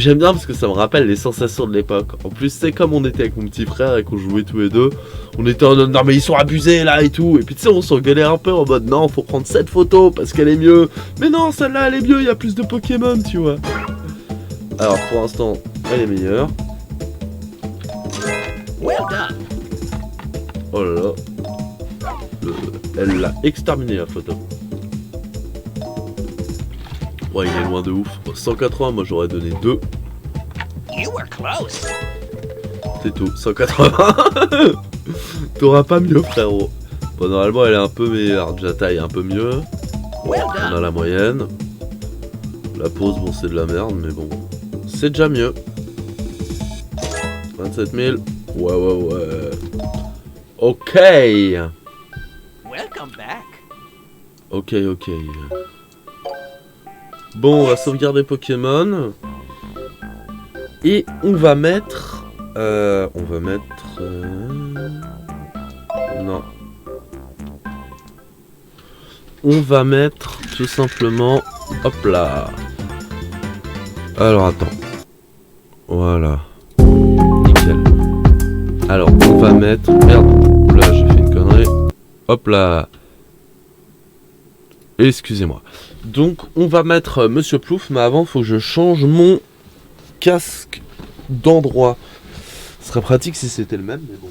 j'aime bien parce que ça me rappelle les sensations de l'époque. En plus c'est comme on était avec mon petit frère et qu'on jouait tous les deux, on était en mode non mais ils sont abusés là et tout, et puis tu sais on s'engueulait un peu en mode non faut prendre cette photo parce qu'elle est mieux, mais non celle-là elle est mieux, il y a plus de Pokémon tu vois. Alors pour l'instant elle est meilleure. Well done. Oh là là. Elle l'a exterminé la photo. Ouais, il est loin de ouf. 180, moi j'aurais donné 2. You were close. C'est tout, 180. T'auras pas mieux, frérot. Bon, normalement, elle est un peu meilleure. Déjà, taille un peu mieux. Well On a done. la moyenne. La pose, bon, c'est de la merde, mais bon. C'est déjà mieux. 27 000. Ouais. Ok. Welcome back. Ok. Bon, on va sauvegarder Pokémon. Et on va mettre... Non. On va mettre tout simplement... Hop là. Alors, attends. Voilà. Nickel. Alors, on va mettre... Merde. Oula, j'ai fait une connerie. Hop là. Excusez-moi. Donc, on va mettre Monsieur Plouf, mais avant, faut que je change mon casque d'endroit. Ce serait pratique si c'était le même, mais bon.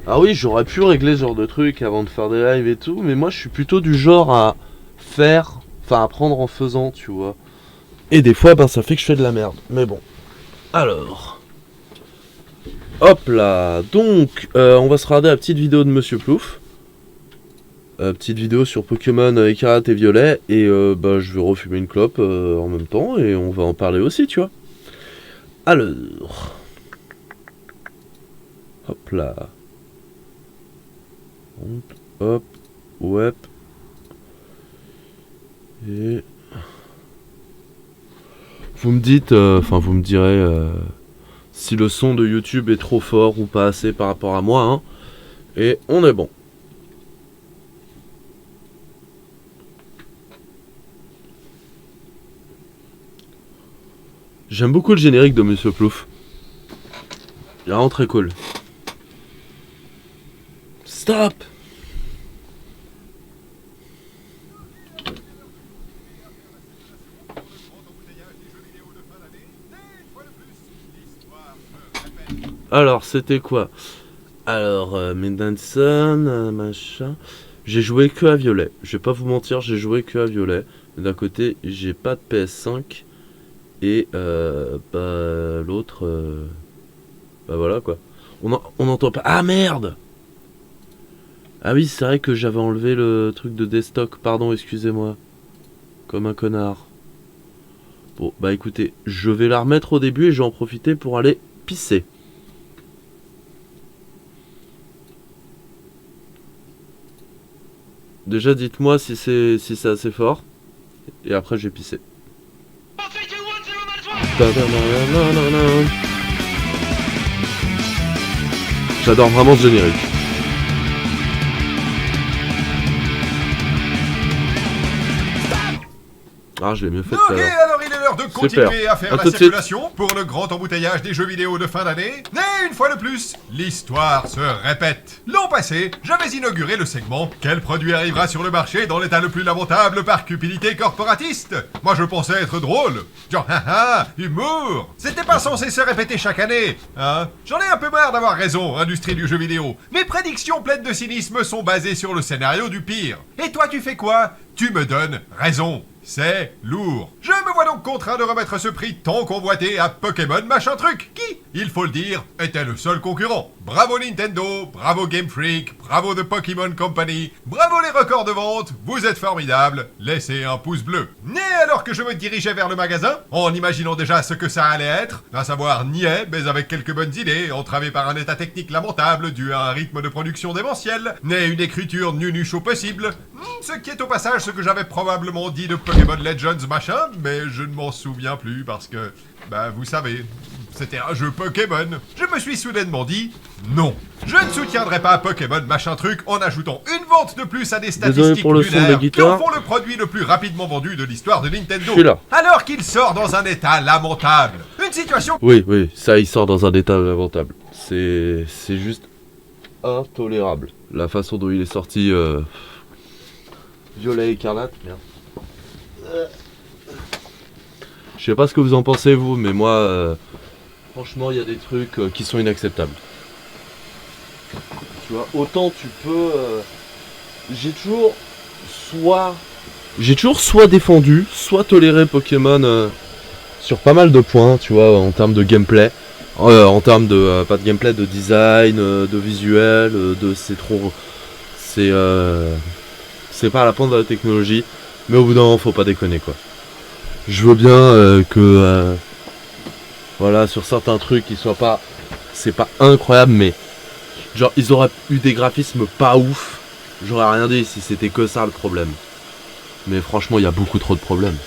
Ah oui, j'aurais pu régler ce genre de truc avant de faire des lives et tout, mais moi, je suis plutôt du genre à faire, enfin, apprendre en faisant, tu vois. Et des fois, ben, ça fait que je fais de la merde. Mais bon. Alors. Hop là. Donc, on va se regarder la petite vidéo de Monsieur Plouf. Petite vidéo sur Pokémon Écarlate et Violet. Et bah, je vais refumer une clope en même temps. Et on va en parler aussi, tu vois. Alors. Hop là. Hop. Ouais. Et... Vous me dites, vous me direz si le son de YouTube est trop fort ou pas assez par rapport à moi, hein. Et on est bon. J'aime beaucoup le générique de Monsieur Plouf. Il est vraiment très cool. Stop! Alors, c'était quoi? Alors, Mendanson, machin... J'ai joué que à Violet. Je vais pas vous mentir, j'ai joué que à Violet. D'un côté, j'ai pas de PS5. Et, bah, l'autre... bah voilà, quoi. On entend pas... Ah, merde! Ah oui, c'est vrai que j'avais enlevé le truc de destock. Pardon, excusez-moi. Comme un connard. Bon, bah écoutez, je vais la remettre au début et je vais en profiter pour aller pisser. Déjà, dites-moi si c'est assez fort. Et après, je vais pisser. J'adore vraiment ce générique. Ah, je l'ai mieux fait tout à Ok, l'heure. alors il est l'heure de continuer à faire À la tout de suite. circulation pour le grand embouteillage des jeux vidéo de fin d'année. Mais une fois de plus, l'histoire se répète. L'an passé, j'avais inauguré le segment « Quel produit arrivera sur le marché dans l'état le plus lamentable par cupidité corporatiste ?» Moi je pensais être drôle. Genre, haha, humour. C'était pas censé se répéter chaque année. Hein? J'en ai un peu marre d'avoir raison, industrie du jeu vidéo. Mes prédictions pleines de cynisme sont basées sur le scénario du pire. Et toi tu fais quoi? Tu me donnes raison. C'est lourd. Je me vois donc contraint de remettre ce prix tant convoité à Pokémon machin truc, qui, il faut le dire, était le seul concurrent. Bravo Nintendo, bravo Game Freak, bravo The Pokémon Company, bravo les records de vente, vous êtes formidables, laissez un pouce bleu. Mais alors que je me dirigeais vers le magasin, en imaginant déjà ce que ça allait être, à savoir niais, mais avec quelques bonnes idées, entravé par un état technique lamentable dû à un rythme de production démentiel, né une écriture nunuche au possible, ce qui est au passage ce que j'avais probablement dit de Pokémon Legends machin, mais je ne m'en souviens plus parce que, bah vous savez, c'était un jeu Pokémon. Je me suis soudainement dit, non, je ne soutiendrai pas Pokémon machin truc en ajoutant une vente de plus à des statistiques pour le son de la lunaires qui guitare. en font le produit le plus rapidement vendu de l'histoire de Nintendo. Je suis là. Alors qu'il sort dans un état lamentable. Une situation Oui, ça, il sort dans un état lamentable. C'est juste intolérable. La façon dont il est sorti... Violet écarlate, merde. Je sais pas ce que vous en pensez, vous, mais moi, franchement, il y a des trucs qui sont inacceptables. Tu vois, autant tu peux... J'ai toujours soit défendu, soit toléré Pokémon sur pas mal de points, tu vois, en termes de gameplay. En termes de... pas de gameplay, de design, de visuel, de... C'est trop... C'est pas à la pointe de la technologie, mais au bout d'un moment, faut pas déconner, quoi. Je veux bien que... voilà, sur certains trucs, ils soient pas... C'est pas incroyable, mais... Genre, ils auraient eu des graphismes pas ouf. J'aurais rien dit si c'était que ça le problème. Mais franchement, il y a beaucoup trop de problèmes.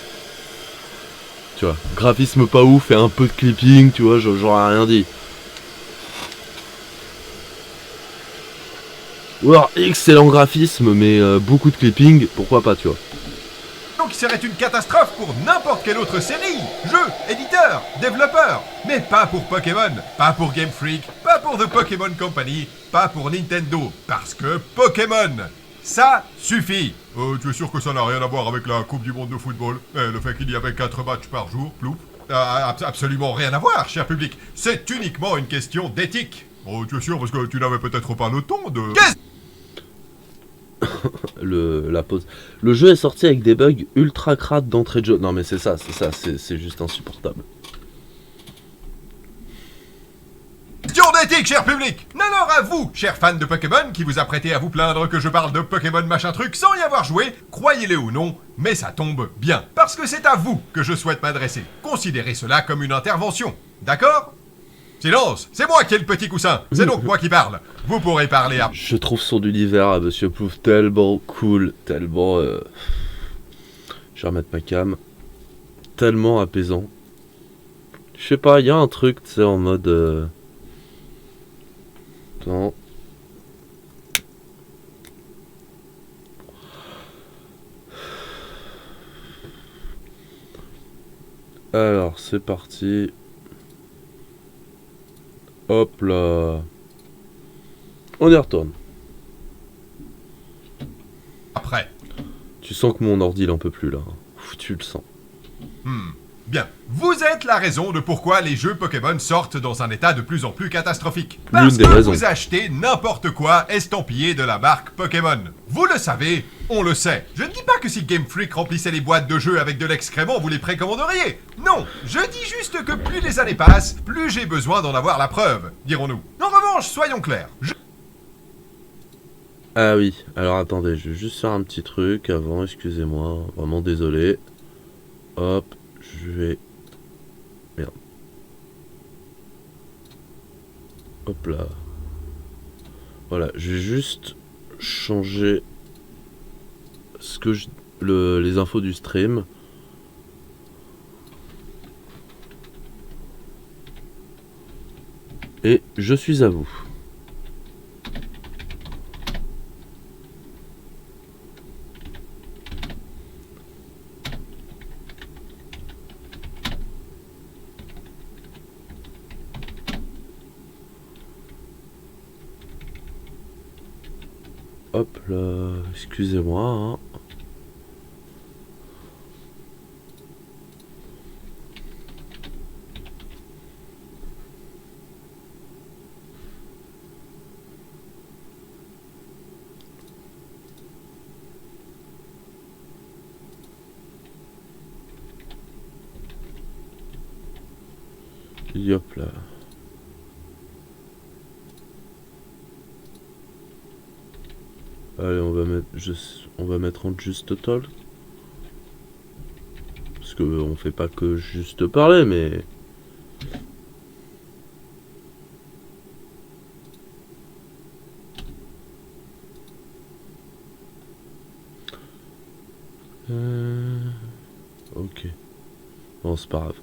Tu vois, graphisme pas ouf et un peu de clipping, tu vois, j'aurais rien dit. Ou alors, excellent graphisme, mais beaucoup de clipping, pourquoi pas, tu vois. qui serait une catastrophe pour n'importe quelle autre série, jeu, éditeur, développeur, mais pas pour Pokémon, pas pour Game Freak, pas pour The Pokémon Company, pas pour Nintendo, parce que Pokémon, ça suffit. Tu es sûr que ça n'a rien à voir avec la Coupe du Monde de football? Le fait qu'il y avait 4 matchs par jour, ploup? Absolument rien à voir, cher public. C'est uniquement une question d'éthique. Tu es sûr parce que tu n'avais peut-être pas le temps de... La pause. Le jeu est sorti avec des bugs ultra crades d'entrée de jeu. Non mais c'est c'est juste insupportable. Question d'éthique, cher public. Alors à vous, chers fans de Pokémon, qui vous apprêtez à vous plaindre que je parle de Pokémon machin truc sans y avoir joué, croyez-le ou non, mais ça tombe bien. Parce que c'est à vous que je souhaite m'adresser. Considérez cela comme une intervention. D'accord ? Silence, c'est moi qui ai le petit coussin. C'est donc moi qui parle. Vous pourrez parler à... Je trouve son univers à Monsieur Plouf tellement cool, tellement... Je vais remettre ma cam. Tellement apaisant. Je sais pas, il y a un truc, tu sais, en mode... Attends. Alors, c'est parti. Hop là. On y retourne. Après. Tu sens que mon ordi il en peut plus là. Ouf, tu le sens. Bien. Vous êtes la raison de pourquoi les jeux Pokémon sortent dans un état de plus en plus catastrophique. L'une Parce des que raisons. vous achetez n'importe quoi estampillé de la marque Pokémon. Vous le savez, on le sait. Je ne dis pas que si Game Freak remplissait les boîtes de jeux avec de l'excrément, vous les précommanderiez. Non, je dis juste que plus les années passent, plus j'ai besoin d'en avoir la preuve, dirons-nous. En revanche, soyons clairs. Ah oui, alors attendez, je vais juste faire un petit truc avant, excusez-moi, vraiment désolé. Hop, je vais... Merde. Hop là. Voilà, je vais juste changer ce que les infos du stream. Et je suis à vous. hop là, excusez-moi. Hein. Et hop là. Allez, on va mettre en juste talk. Parce que on fait pas que juste parler, mais ok. Bon, c'est pas grave.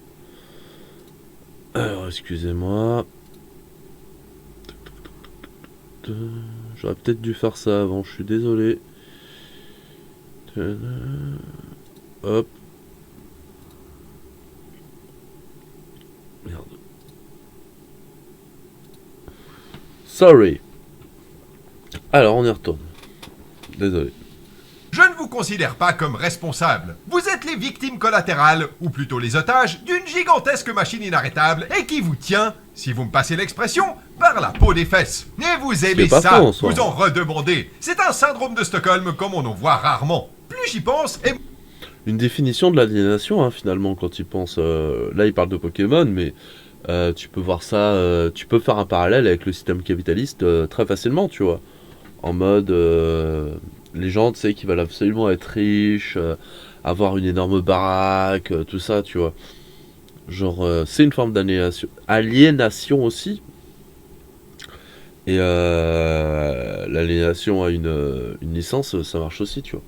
Alors, excusez-moi. J'aurais peut-être dû faire ça avant, je suis désolé. Hop. Merde. Sorry. Alors, on y retourne. Désolé. Je ne vous considère pas comme responsable. Vous êtes les victimes collatérales, ou plutôt les otages, d'une gigantesque machine inarrêtable et qui vous tient, si vous me passez l'expression, par la peau des fesses. Et vous aimez pas ça, faux, en soi. vous en redemandez. C'est un syndrome de Stockholm comme on en voit rarement. Plus j'y pense, et... Une définition de l'aliénation, hein, finalement, quand tu penses... là, il parle de Pokémon, mais tu peux voir ça... tu peux faire un parallèle avec le système capitaliste très facilement, tu vois. En mode... les gens, tu sais, qui veulent absolument être riches, avoir une énorme baraque, tout ça, tu vois. Genre, c'est une forme d'aliénation aussi. Et l'aliénation à une licence, ça marche aussi, tu vois.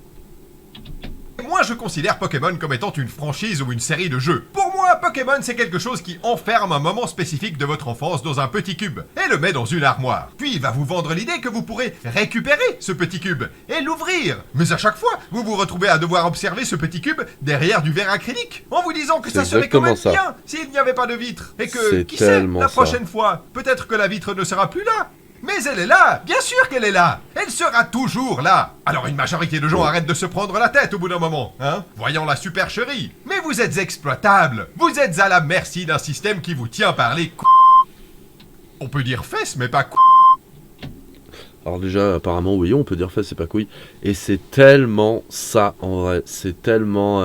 moi je considère Pokémon comme étant une franchise ou une série de jeux. Pour moi, Pokémon c'est quelque chose qui enferme un moment spécifique de votre enfance dans un petit cube et le met dans une armoire. Puis il va vous vendre l'idée que vous pourrez récupérer ce petit cube et l'ouvrir. Mais à chaque fois, vous vous retrouvez à devoir observer ce petit cube derrière du verre acrylique en vous disant que ça serait quand même bien s'il n'y avait pas de vitre et que, qui sait, la prochaine fois, peut-être que la vitre ne sera plus là. Mais elle est là, bien sûr qu'elle est là. Elle sera toujours là. Alors une majorité de gens arrêtent de se prendre la tête au bout d'un moment, hein, voyant la supercherie. Mais vous êtes exploitables. Vous êtes à la merci d'un système qui vous tient par les On peut dire fesses, mais pas Alors déjà, apparemment, oui, on peut dire fesses, c'est pas couilles. Et c'est tellement ça, en vrai. C'est tellement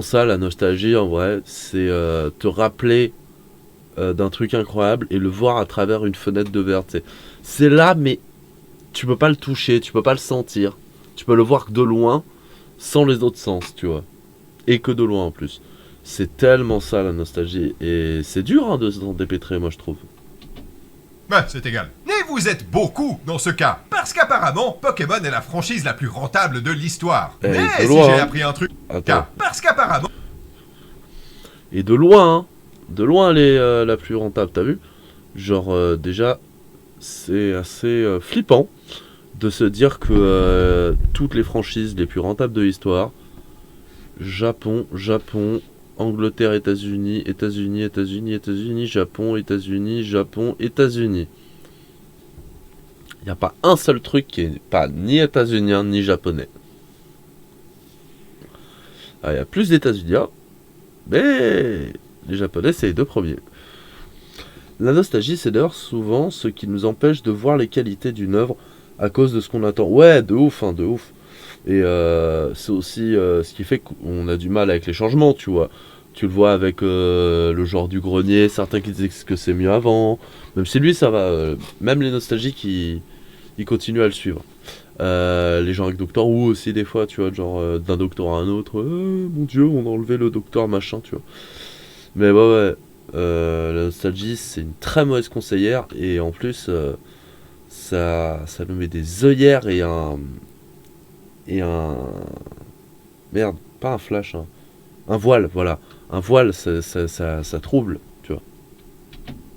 ça, la nostalgie, en vrai. C'est te rappeler d'un truc incroyable et le voir à travers une fenêtre de verre. C'est là, mais tu peux pas le toucher, tu peux pas le sentir. Tu peux le voir que de loin, sans les autres sens, tu vois. Et que de loin en plus. C'est tellement ça la nostalgie. Et c'est dur hein, de s'en dépêtrer, moi je trouve. Ben, c'est égal. Mais vous êtes beaucoup dans ce cas. Parce qu'apparemment, Pokémon est la franchise la plus rentable de l'histoire. Mais si j'ai appris un truc... Parce qu'apparemment... Et de loin, hein. De loin, elle est la plus rentable, t'as vu? Genre, déjà, c'est assez flippant de se dire que toutes les franchises les plus rentables de l'histoire, Japon, Angleterre, États-Unis, Japon, États-Unis. Il n'y a pas un seul truc qui est pas ni états-unien ni japonais. Il y a plus d'états-uniens, mais... Les japonais, c'est les deux premiers. La nostalgie, c'est d'ailleurs souvent ce qui nous empêche de voir les qualités d'une œuvre à cause de ce qu'on attend. Ouais, de ouf, hein, de ouf. Et c'est aussi ce qui fait qu'on a du mal avec les changements, tu vois. Tu le vois avec le genre du grenier, certains qui disent que c'est mieux avant. Même si lui, ça va. Même les nostalgiques, ils continuent à le suivre. Les gens avec Doctor Who aussi, des fois, tu vois, genre d'un docteur à un autre. Mon Dieu, on a enlevé le docteur, machin, tu vois. Mais ouais, la nostalgie, c'est une très mauvaise conseillère. Et en plus, ça nous met des œillères et un... Merde, pas un flash, hein. Un voile, voilà. Un voile, ça trouble, tu vois.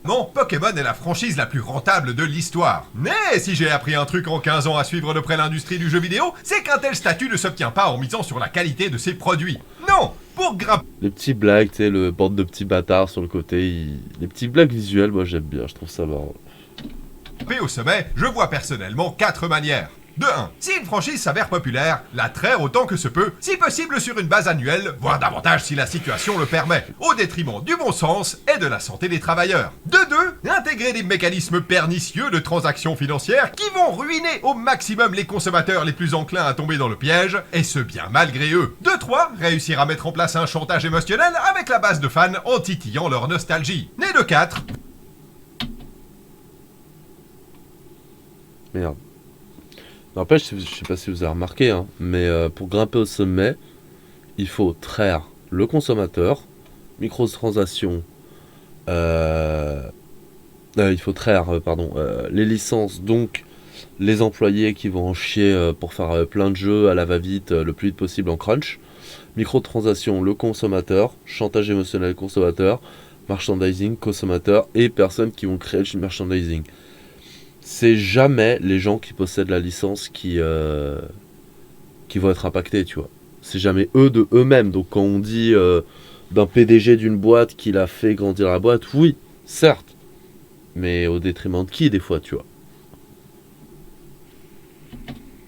Bon, Pokémon est la franchise la plus rentable de l'histoire. Mais si j'ai appris un truc en 15 ans à suivre de près l'industrie du jeu vidéo, c'est qu'un tel statut ne s'obtient pas en misant sur la qualité de ses produits. Non, pour grimper... Les petits blagues, tu sais, le bande de petits bâtards sur le côté, les petits blagues visuelles, moi j'aime bien, je trouve ça marrant. Au sommet, je vois personnellement 4 manières. De 1. Si une franchise s'avère populaire, la traire autant que se peut, si possible sur une base annuelle, voire davantage si la situation le permet, au détriment du bon sens et de la santé des travailleurs. De 2. Intégrer des mécanismes pernicieux de transactions financières qui vont ruiner au maximum les consommateurs les plus enclins à tomber dans le piège, et ce bien malgré eux. De 3. Réussir à mettre en place un chantage émotionnel avec la base de fans en titillant leur nostalgie. Et de 4. Merde. N'empêche, je sais pas si vous avez remarqué, hein, mais pour grimper au sommet, il faut traire le consommateur, microtransactions, il faut traire, les licences, donc les employés qui vont en chier pour faire plein de jeux à la va-vite le plus vite possible en crunch, microtransactions, le consommateur, chantage émotionnel consommateur, merchandising, consommateur et personnes qui vont créer le merchandising. C'est jamais les gens qui possèdent la licence qui vont être impactés, tu vois. C'est jamais eux de eux-mêmes. Donc quand on dit d'un PDG d'une boîte qui l'a fait grandir la boîte, oui, certes. Mais au détriment de qui, des fois, tu vois.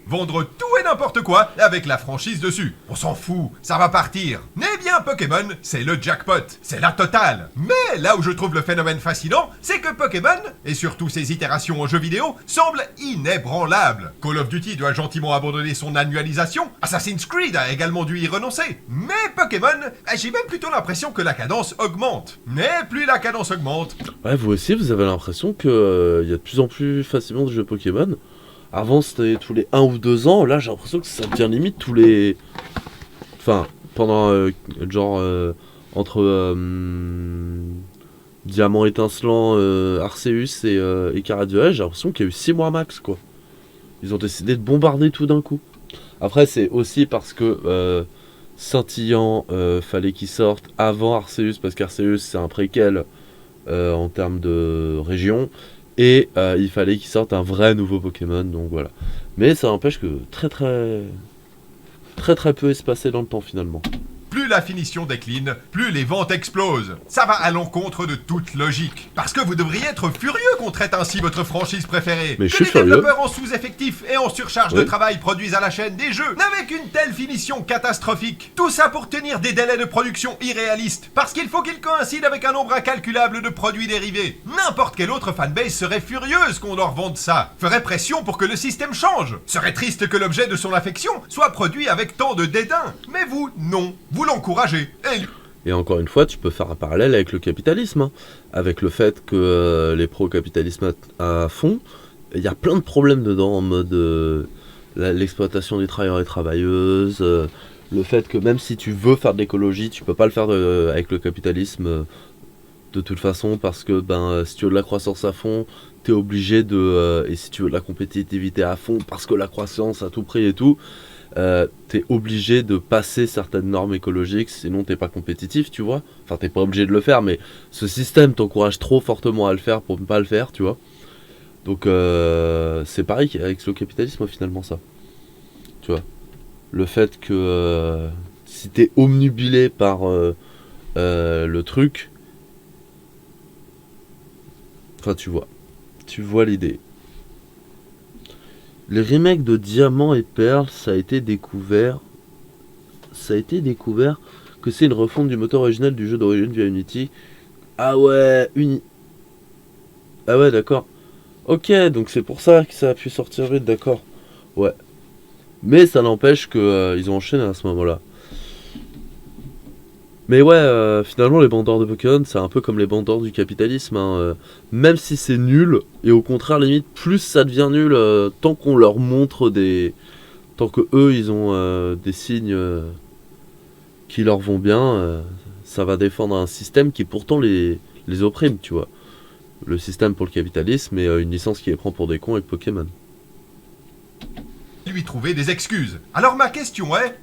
Vendre tout et n'importe quoi avec la franchise dessus. On s'en fout, ça va partir. Eh bien, Pokémon, c'est le jackpot, c'est la totale. Mais là où je trouve le phénomène fascinant, c'est que Pokémon, et surtout ses itérations en jeux vidéo, semblent inébranlables. Call of Duty doit gentiment abandonner son annualisation, Assassin's Creed a également dû y renoncer. Mais Pokémon, j'ai même plutôt l'impression que la cadence augmente. Mais plus la cadence augmente... Ouais, vous aussi, vous avez l'impression que y a de plus en plus facilement de jeux Pokémon. Avant, c'était tous les 1 ou 2 ans. Là, j'ai l'impression que ça devient limite tous les... Enfin, pendant, entre Diamant étincelant, Arceus et Caraduel, j'ai l'impression qu'il y a eu 6 mois max, quoi. Ils ont décidé de bombarder tout d'un coup. Après, c'est aussi parce que Scintillant, fallait qu'il sorte avant Arceus, parce qu'Arceus, c'est un préquel en termes de région. Et il fallait qu'il sorte un vrai nouveau Pokémon, donc voilà. Mais ça n'empêche que très peu espacé dans le temps finalement. Plus la finition décline, plus les ventes explosent. Ça va à l'encontre de toute logique. Parce que vous devriez être furieux qu'on traite ainsi votre franchise préférée. Mais que je suis les furieux. développeurs en sous-effectif et en surcharge de Oui. travail produisent à la chaîne des jeux avec une telle finition catastrophique. Tout ça pour tenir des délais de production irréalistes. Parce qu'il faut qu'ils coïncident avec un nombre incalculable de produits dérivés. N'importe quelle autre fanbase serait furieuse qu'on leur vende ça. Ferait pression pour que le système change. Serait triste que l'objet de son affection soit produit avec tant de dédain. Mais vous, non. Vous l'encouragez. Et encore une fois, tu peux faire un parallèle avec le capitalisme, hein. Avec le fait que les pro-capitalisme à fond, il y a plein de problèmes dedans, en mode l'exploitation des travailleurs et travailleuses, le fait que même si tu veux faire de l'écologie, tu peux pas le faire avec le capitalisme de toute façon, parce que si tu veux de la croissance à fond, t'es obligé de... et si tu veux de la compétitivité à fond, parce que la croissance à tout prix et tout... t'es obligé de passer certaines normes écologiques, sinon t'es pas compétitif, tu vois. Enfin, t'es pas obligé de le faire, mais ce système t'encourage trop fortement à le faire pour ne pas le faire, tu vois. Donc c'est pareil avec le capitalisme finalement, ça. Tu vois. Le fait que si t'es omnubilé par le truc, enfin tu vois l'idée. Les remakes de Diamant et Perle, ça a été découvert que c'est une refonte du moteur original du jeu d'origine via Unity. Ah ouais, ah ouais, d'accord. Ok, donc c'est pour ça que ça a pu sortir vite, d'accord. Ouais. Mais ça n'empêche que ils ont enchaîné à ce moment-là. Mais ouais, finalement, les bandeurs de Pokémon, c'est un peu comme les bandeurs du capitalisme, hein. Même si c'est nul, et au contraire, limite, plus ça devient nul, tant qu'on leur montre des... Tant que eux, ils ont des signes qui leur vont bien, ça va défendre un système qui pourtant les opprime, tu vois. Le système pour le capitalisme et une licence qui les prend pour des cons avec Pokémon. Lui trouver des excuses. Alors ma question est...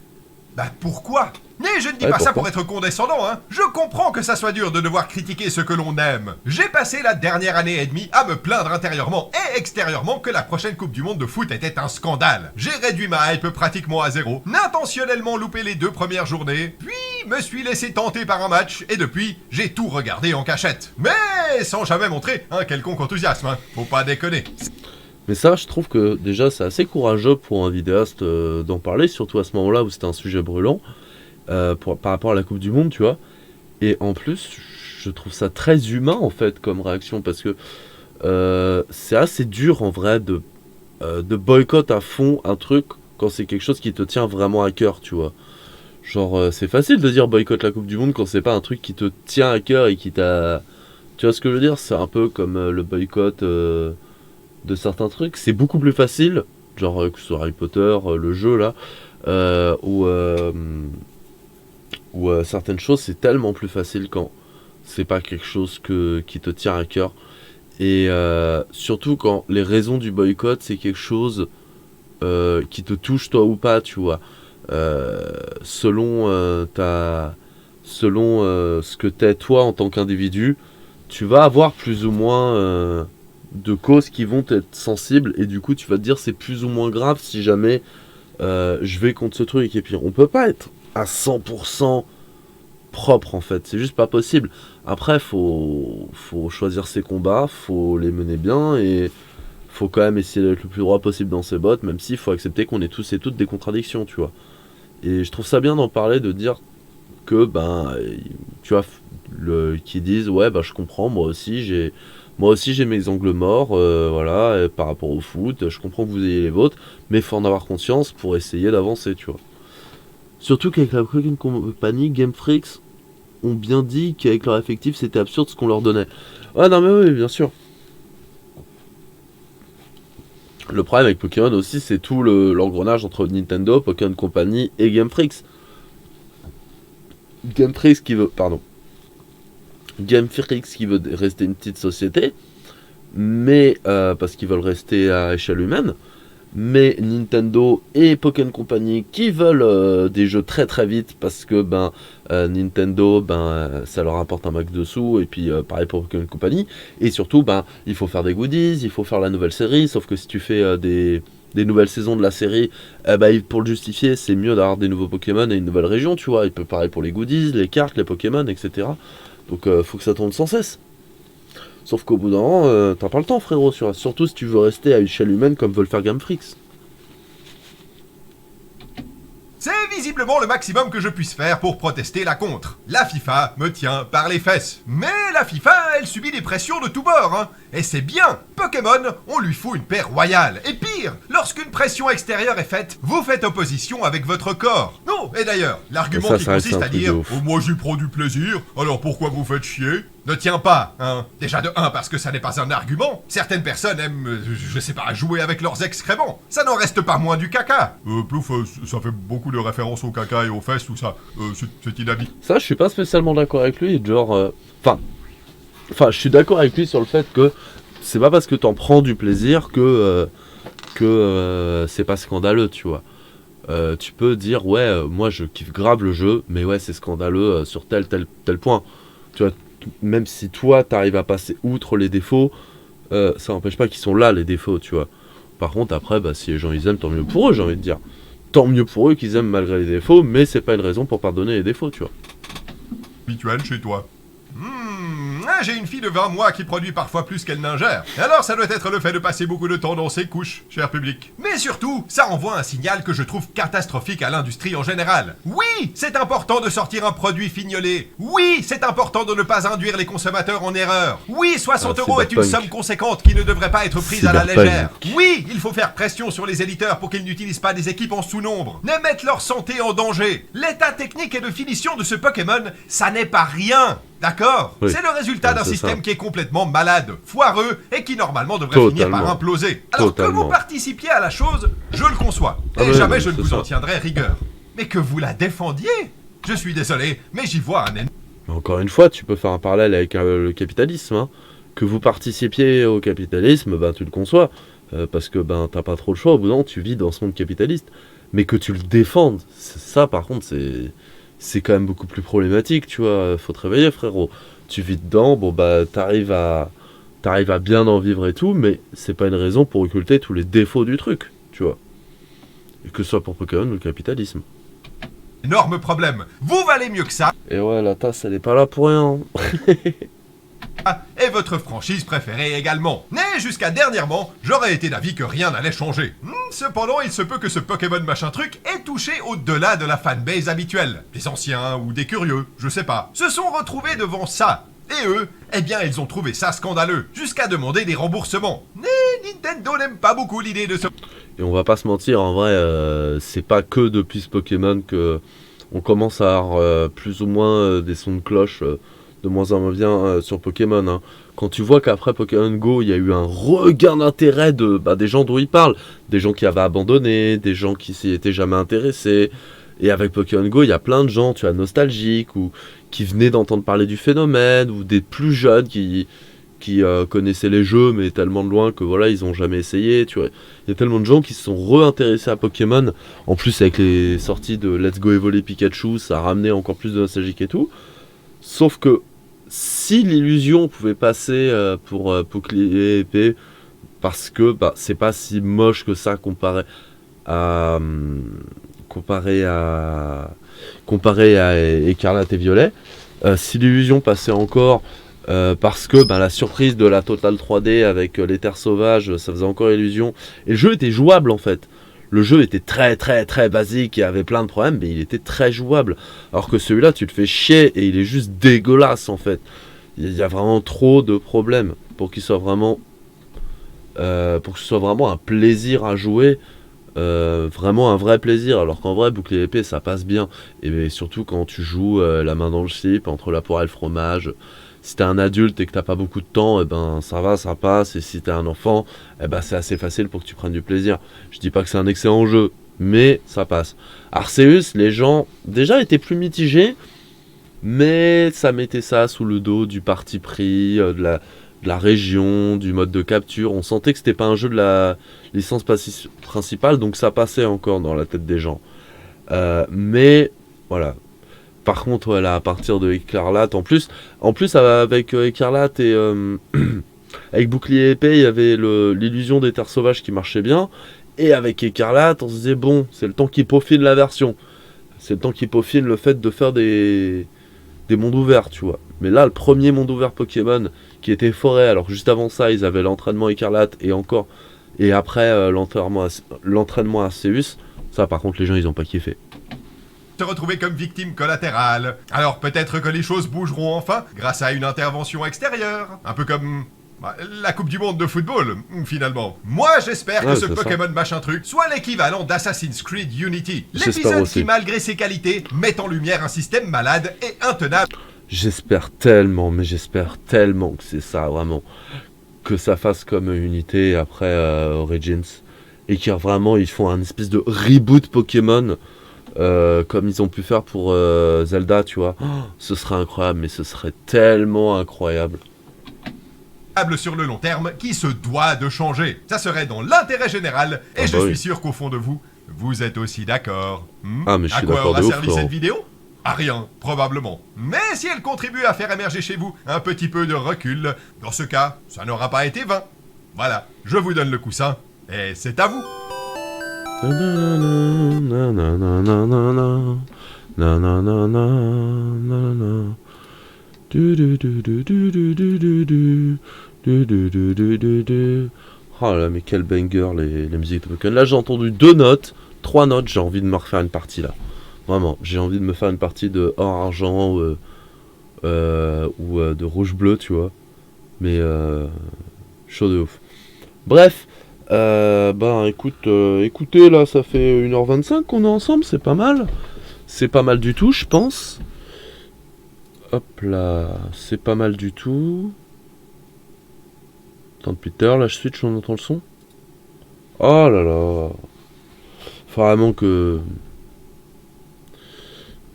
Bah pourquoi? Mais je ne dis Ouais, pas ça pourquoi pour être condescendant, hein. Je comprends que ça soit dur de devoir critiquer ce que l'on aime. J'ai passé la dernière année et demie à me plaindre intérieurement et extérieurement que la prochaine Coupe du Monde de foot était un scandale. J'ai réduit ma hype pratiquement à zéro, intentionnellement loupé les 2 premières journées, puis me suis laissé tenter par un match, et depuis, j'ai tout regardé en cachette. Mais sans jamais montrer un quelconque enthousiasme, hein. Faut pas déconner. Mais ça, je trouve que déjà, c'est assez courageux pour un vidéaste d'en parler, surtout à ce moment-là où c'était un sujet brûlant, par rapport à la Coupe du Monde, tu vois. Et en plus, je trouve ça très humain, en fait, comme réaction, parce que c'est assez dur, en vrai, de boycott à fond un truc quand c'est quelque chose qui te tient vraiment à cœur, tu vois. Genre, c'est facile de dire boycott la Coupe du Monde quand c'est pas un truc qui te tient à cœur et qui t'a... Tu vois ce que je veux dire? C'est un peu comme le boycott de certains trucs. C'est beaucoup plus facile, genre que ce soit Harry Potter, le jeu là, ou certaines choses, c'est tellement plus facile quand c'est pas quelque chose qui te tient à cœur. Et surtout quand les raisons du boycott, c'est quelque chose qui te touche toi ou pas, tu vois. Selon ce que t'es toi en tant qu'individu, tu vas avoir plus ou moins de causes qui vont être sensibles, et du coup tu vas te dire c'est plus ou moins grave si jamais je vais contre ce truc. Et puis on peut pas être à 100% propre en fait, c'est juste pas possible. Après faut choisir ses combats, faut les mener bien, et faut quand même essayer d'être le plus droit possible dans ses bottes, même s'il faut accepter qu'on est tous et toutes des contradictions, tu vois. Et je trouve ça bien d'en parler, de dire que tu vois, qui disent ouais je comprends, moi aussi j'ai mes angles morts, voilà, par rapport au foot, je comprends que vous ayez les vôtres, mais faut en avoir conscience pour essayer d'avancer, tu vois. Surtout qu'avec la Pokémon Company, Game Freaks ont bien dit qu'avec leur effectif c'était absurde ce qu'on leur donnait. Ouais, non mais oui, bien sûr. Le problème avec Pokémon aussi, c'est tout l'engrenage entre Nintendo, Pokémon Company et Game Freaks. Game Freaks qui veut rester une petite société, mais parce qu'ils veulent rester à échelle humaine. Mais Nintendo et Pokémon Company qui veulent des jeux très très vite, parce que Nintendo ça leur apporte un max de sous, et puis pareil pour Pokémon Company. Et surtout il faut faire des goodies, il faut faire la nouvelle série, sauf que si tu fais des nouvelles saisons de la série, pour le justifier c'est mieux d'avoir des nouveaux Pokémon et une nouvelle région, tu vois. Il peut pareil pour les goodies, les cartes, les Pokémon, etc. Donc faut que ça tourne sans cesse. Sauf qu'au bout d'un moment, t'as pas le temps, frérot, surtout si tu veux rester à échelle humaine comme veulent faire Game Freaks. C'est visiblement le maximum que je puisse faire pour protester la contre. La FIFA me tient par les fesses. Mais la FIFA, elle subit des pressions de tous bords, hein. Et c'est bien. Pokémon, on lui fout une paix royale. Et pire, lorsqu'une pression extérieure est faite, vous faites opposition avec votre corps. Non, et d'ailleurs, l'argument qui consiste à dire « Oh, moi j'y prends du plaisir, alors pourquoi vous faites chier ?» ne tient pas, hein. Déjà de 1 parce que ça n'est pas un argument. Certaines personnes aiment, je sais pas, jouer avec leurs excréments. Ça n'en reste pas moins du caca. Plouf, ça fait beaucoup de références au caca et aux fesses, tout ça. C'est inhabituel. Ça, je suis pas spécialement d'accord avec lui, genre... Enfin, je suis d'accord avec lui sur le fait que c'est pas parce que t'en prends du plaisir que c'est pas scandaleux, tu vois. Tu peux dire, ouais, moi je kiffe grave le jeu, mais ouais, c'est scandaleux sur tel point. Tu vois, même si toi t'arrives à passer outre les défauts, ça n'empêche pas qu'ils sont là les défauts, tu vois. Par contre, après, si les gens ils aiment, tant mieux pour eux, j'ai envie de dire. Tant mieux pour eux qu'ils aiment malgré les défauts, mais c'est pas une raison pour pardonner les défauts, tu vois. Habituel chez toi. J'ai une fille de 20 mois qui produit parfois plus qu'elle n'ingère. Alors ça doit être le fait de passer beaucoup de temps dans ses couches, cher public. Mais surtout, ça envoie un signal que je trouve catastrophique à l'industrie en général. Oui, c'est important de sortir un produit fignolé. Oui, c'est important de ne pas induire les consommateurs en erreur. Oui, 60 € est une somme conséquente qui ne devrait pas être prise à la légère. Oui, il faut faire pression sur les éditeurs pour qu'ils n'utilisent pas des équipes en sous-nombre, ne mettent leur santé en danger. L'état technique et de finition de ce Pokémon, ça n'est pas rien. D'accord, oui. C'est le résultat d'un système qui est complètement malade, foireux et qui normalement devrait finir par imploser. Alors que vous participiez à la chose, je le conçois. Et jamais je ne vous en tiendrai rigueur. Mais que vous la défendiez, je suis désolé, mais j'y vois un ennemi. Encore une fois, tu peux faire un parallèle avec le capitalisme. Hein. Que vous participiez au capitalisme, tu le conçois. Parce que t'as pas trop le choix, au bout d'un moment tu vis dans ce monde capitaliste. mais que tu le défendes, ça par contre c'est quand même beaucoup plus problématique, tu vois. Faut te réveiller, frérot. Tu vis dedans, bon bah t'arrives à bien en vivre et tout, mais c'est pas une raison pour occulter tous les défauts du truc, tu vois. Et que ce soit pour Pokémon ou le capitalisme. Énorme problème. Vous valez mieux que ça. Et ouais, la tasse, elle est pas là pour rien. Et votre franchise préférée également. Mais jusqu'à dernièrement, j'aurais été d'avis que rien n'allait changer. Cependant, il se peut que ce Pokémon machin truc ait touché au-delà de la fanbase habituelle. Des anciens ou des curieux, je sais pas, se sont retrouvés devant ça. Et eux, eh bien, ils ont trouvé ça scandaleux, jusqu'à demander des remboursements. Mais Nintendo n'aime pas beaucoup l'idée de ce... Et on va pas se mentir, en vrai, c'est pas que depuis ce Pokémon que on commence à avoir plus ou moins des sons de cloche de moins en moins bien sur Pokémon. Hein. Quand tu vois qu'après Pokémon Go, il y a eu un regain d'intérêt des gens dont ils parlent, des gens qui avaient abandonné, des gens qui s'y étaient jamais intéressés. Et avec Pokémon Go, il y a plein de gens, tu vois, nostalgiques, ou qui venaient d'entendre parler du phénomène, ou des plus jeunes qui connaissaient les jeux, mais tellement de loin que voilà, ils ont jamais essayé, tu vois. Il y a tellement de gens qui se sont réintéressés à Pokémon. En plus, avec les sorties de Let's Go Evolve Pikachu, ça a ramené encore plus de nostalgique et tout. Sauf que si l'illusion pouvait passer pour bouclier et épée, parce que c'est pas si moche que ça comparé à Écarlate et Violet, si l'illusion passait encore parce que la surprise de la Total 3D avec les terres sauvages, ça faisait encore illusion, et le jeu était jouable en fait. Le jeu était très très très basique et avait plein de problèmes, mais il était très jouable. Alors que celui-là, tu te fais chier et il est juste dégueulasse en fait. Il y a vraiment trop de problèmes pour qu'il soit vraiment, pour que ce soit vraiment un plaisir à jouer, vraiment un vrai plaisir. Alors qu'en vrai, bouclier épée, ça passe bien. Et surtout quand tu joues la main dans le slip entre la poire et le fromage. Si t'es un adulte et que t'as pas beaucoup de temps, ça va, ça passe. Et si t'es un enfant, c'est assez facile pour que tu prennes du plaisir. Je dis pas que c'est un excellent jeu, mais ça passe. Arceus, les gens déjà étaient plus mitigés, mais ça mettait ça sous le dos du parti pris, de la région, du mode de capture. On sentait que c'était pas un jeu de la licence principale, donc ça passait encore dans la tête des gens. Mais voilà. Par contre, voilà, à partir de Écarlate, en plus avec Écarlate et avec Bouclier épée, il y avait l'illusion des terres sauvages qui marchait bien. Et avec Écarlate, on se disait bon, c'est le temps qui peaufine la version. C'est le temps qui peaufine le fait de faire des mondes ouverts, tu vois. Mais là, le premier monde ouvert Pokémon qui était forêt, alors juste avant ça, ils avaient l'entraînement Écarlate et après l'entraînement Arceus. Ça, par contre, les gens, ils ont pas kiffé. Se retrouver comme victime collatérale. Alors peut-être que les choses bougeront enfin grâce à une intervention extérieure. Un peu comme la Coupe du Monde de football, finalement. Moi, j'espère que ce Pokémon machin truc soit l'équivalent d'Assassin's Creed Unity. L'épisode qui, malgré ses qualités, met en lumière un système malade et intenable. J'espère tellement que c'est ça, vraiment. Que ça fasse comme Unity après Origins. Et qu'ils vraiment, ils font un espèce de reboot Pokémon. Comme ils ont pu faire pour Zelda, tu vois. Ce serait incroyable, mais ce serait tellement incroyable. Sur le long terme, qui se doit de changer. Ça serait dans l'intérêt général, et je suis sûr qu'au fond de vous, vous êtes aussi d'accord. Mais je suis d'accord. À quoi aura servi cette vidéo ? À rien, probablement. Mais si elle contribue à faire émerger chez vous un petit peu de recul, dans ce cas, ça n'aura pas été vain. Voilà, je vous donne le coussin, et c'est à vous. Oh là, mais quel banger les musiques de Pokémon. Là, j'ai entendu 2 notes, 3 notes, j'ai envie de me refaire une partie là. Vraiment, j'ai envie de me faire une partie de or-argent ou de rouge-bleu, tu vois. Mais chaud de ouf. Bref, écoutez, là, ça fait 1h25 qu'on est ensemble, c'est pas mal. C'est pas mal du tout, je pense. Hop là, c'est pas mal du tout. Attends, depuis tout à l'heure, là, je switch, on entend le son. Oh là là. Faut vraiment que...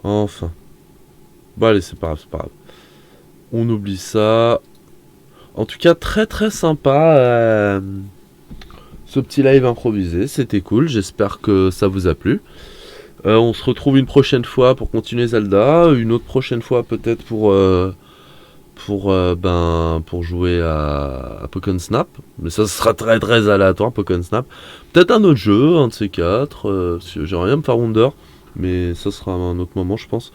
Enfin. Bon, allez, c'est pas grave. On oublie ça. En tout cas, très très sympa. ce petit live improvisé. C'était cool, j'espère que ça vous a plu. On se retrouve une prochaine fois pour continuer Zelda, une autre prochaine fois peut-être pour jouer à Pokémon Snap, mais ça sera très très aléatoire. Pokémon Snap, peut-être un autre jeu, un de ces quatre. J'aimerais bien me faire Wonder, mais ça sera à un autre moment, je pense.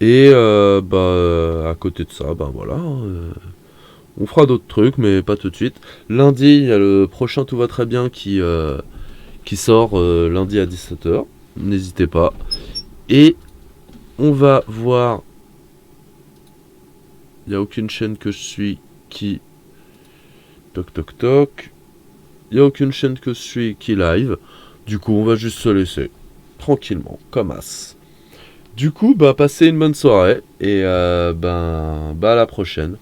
Et à côté de ça, voilà, on fera d'autres trucs, mais pas tout de suite. Lundi, il y a le prochain Tout va très bien qui sort lundi à 17h. N'hésitez pas. Et on va voir. Il n'y a aucune chaîne que je suis qui... Toc toc toc. Il n'y a aucune chaîne que je suis qui live. Du coup, on va juste se laisser. Tranquillement, comme as. Du coup, passez une bonne soirée. Et à la prochaine.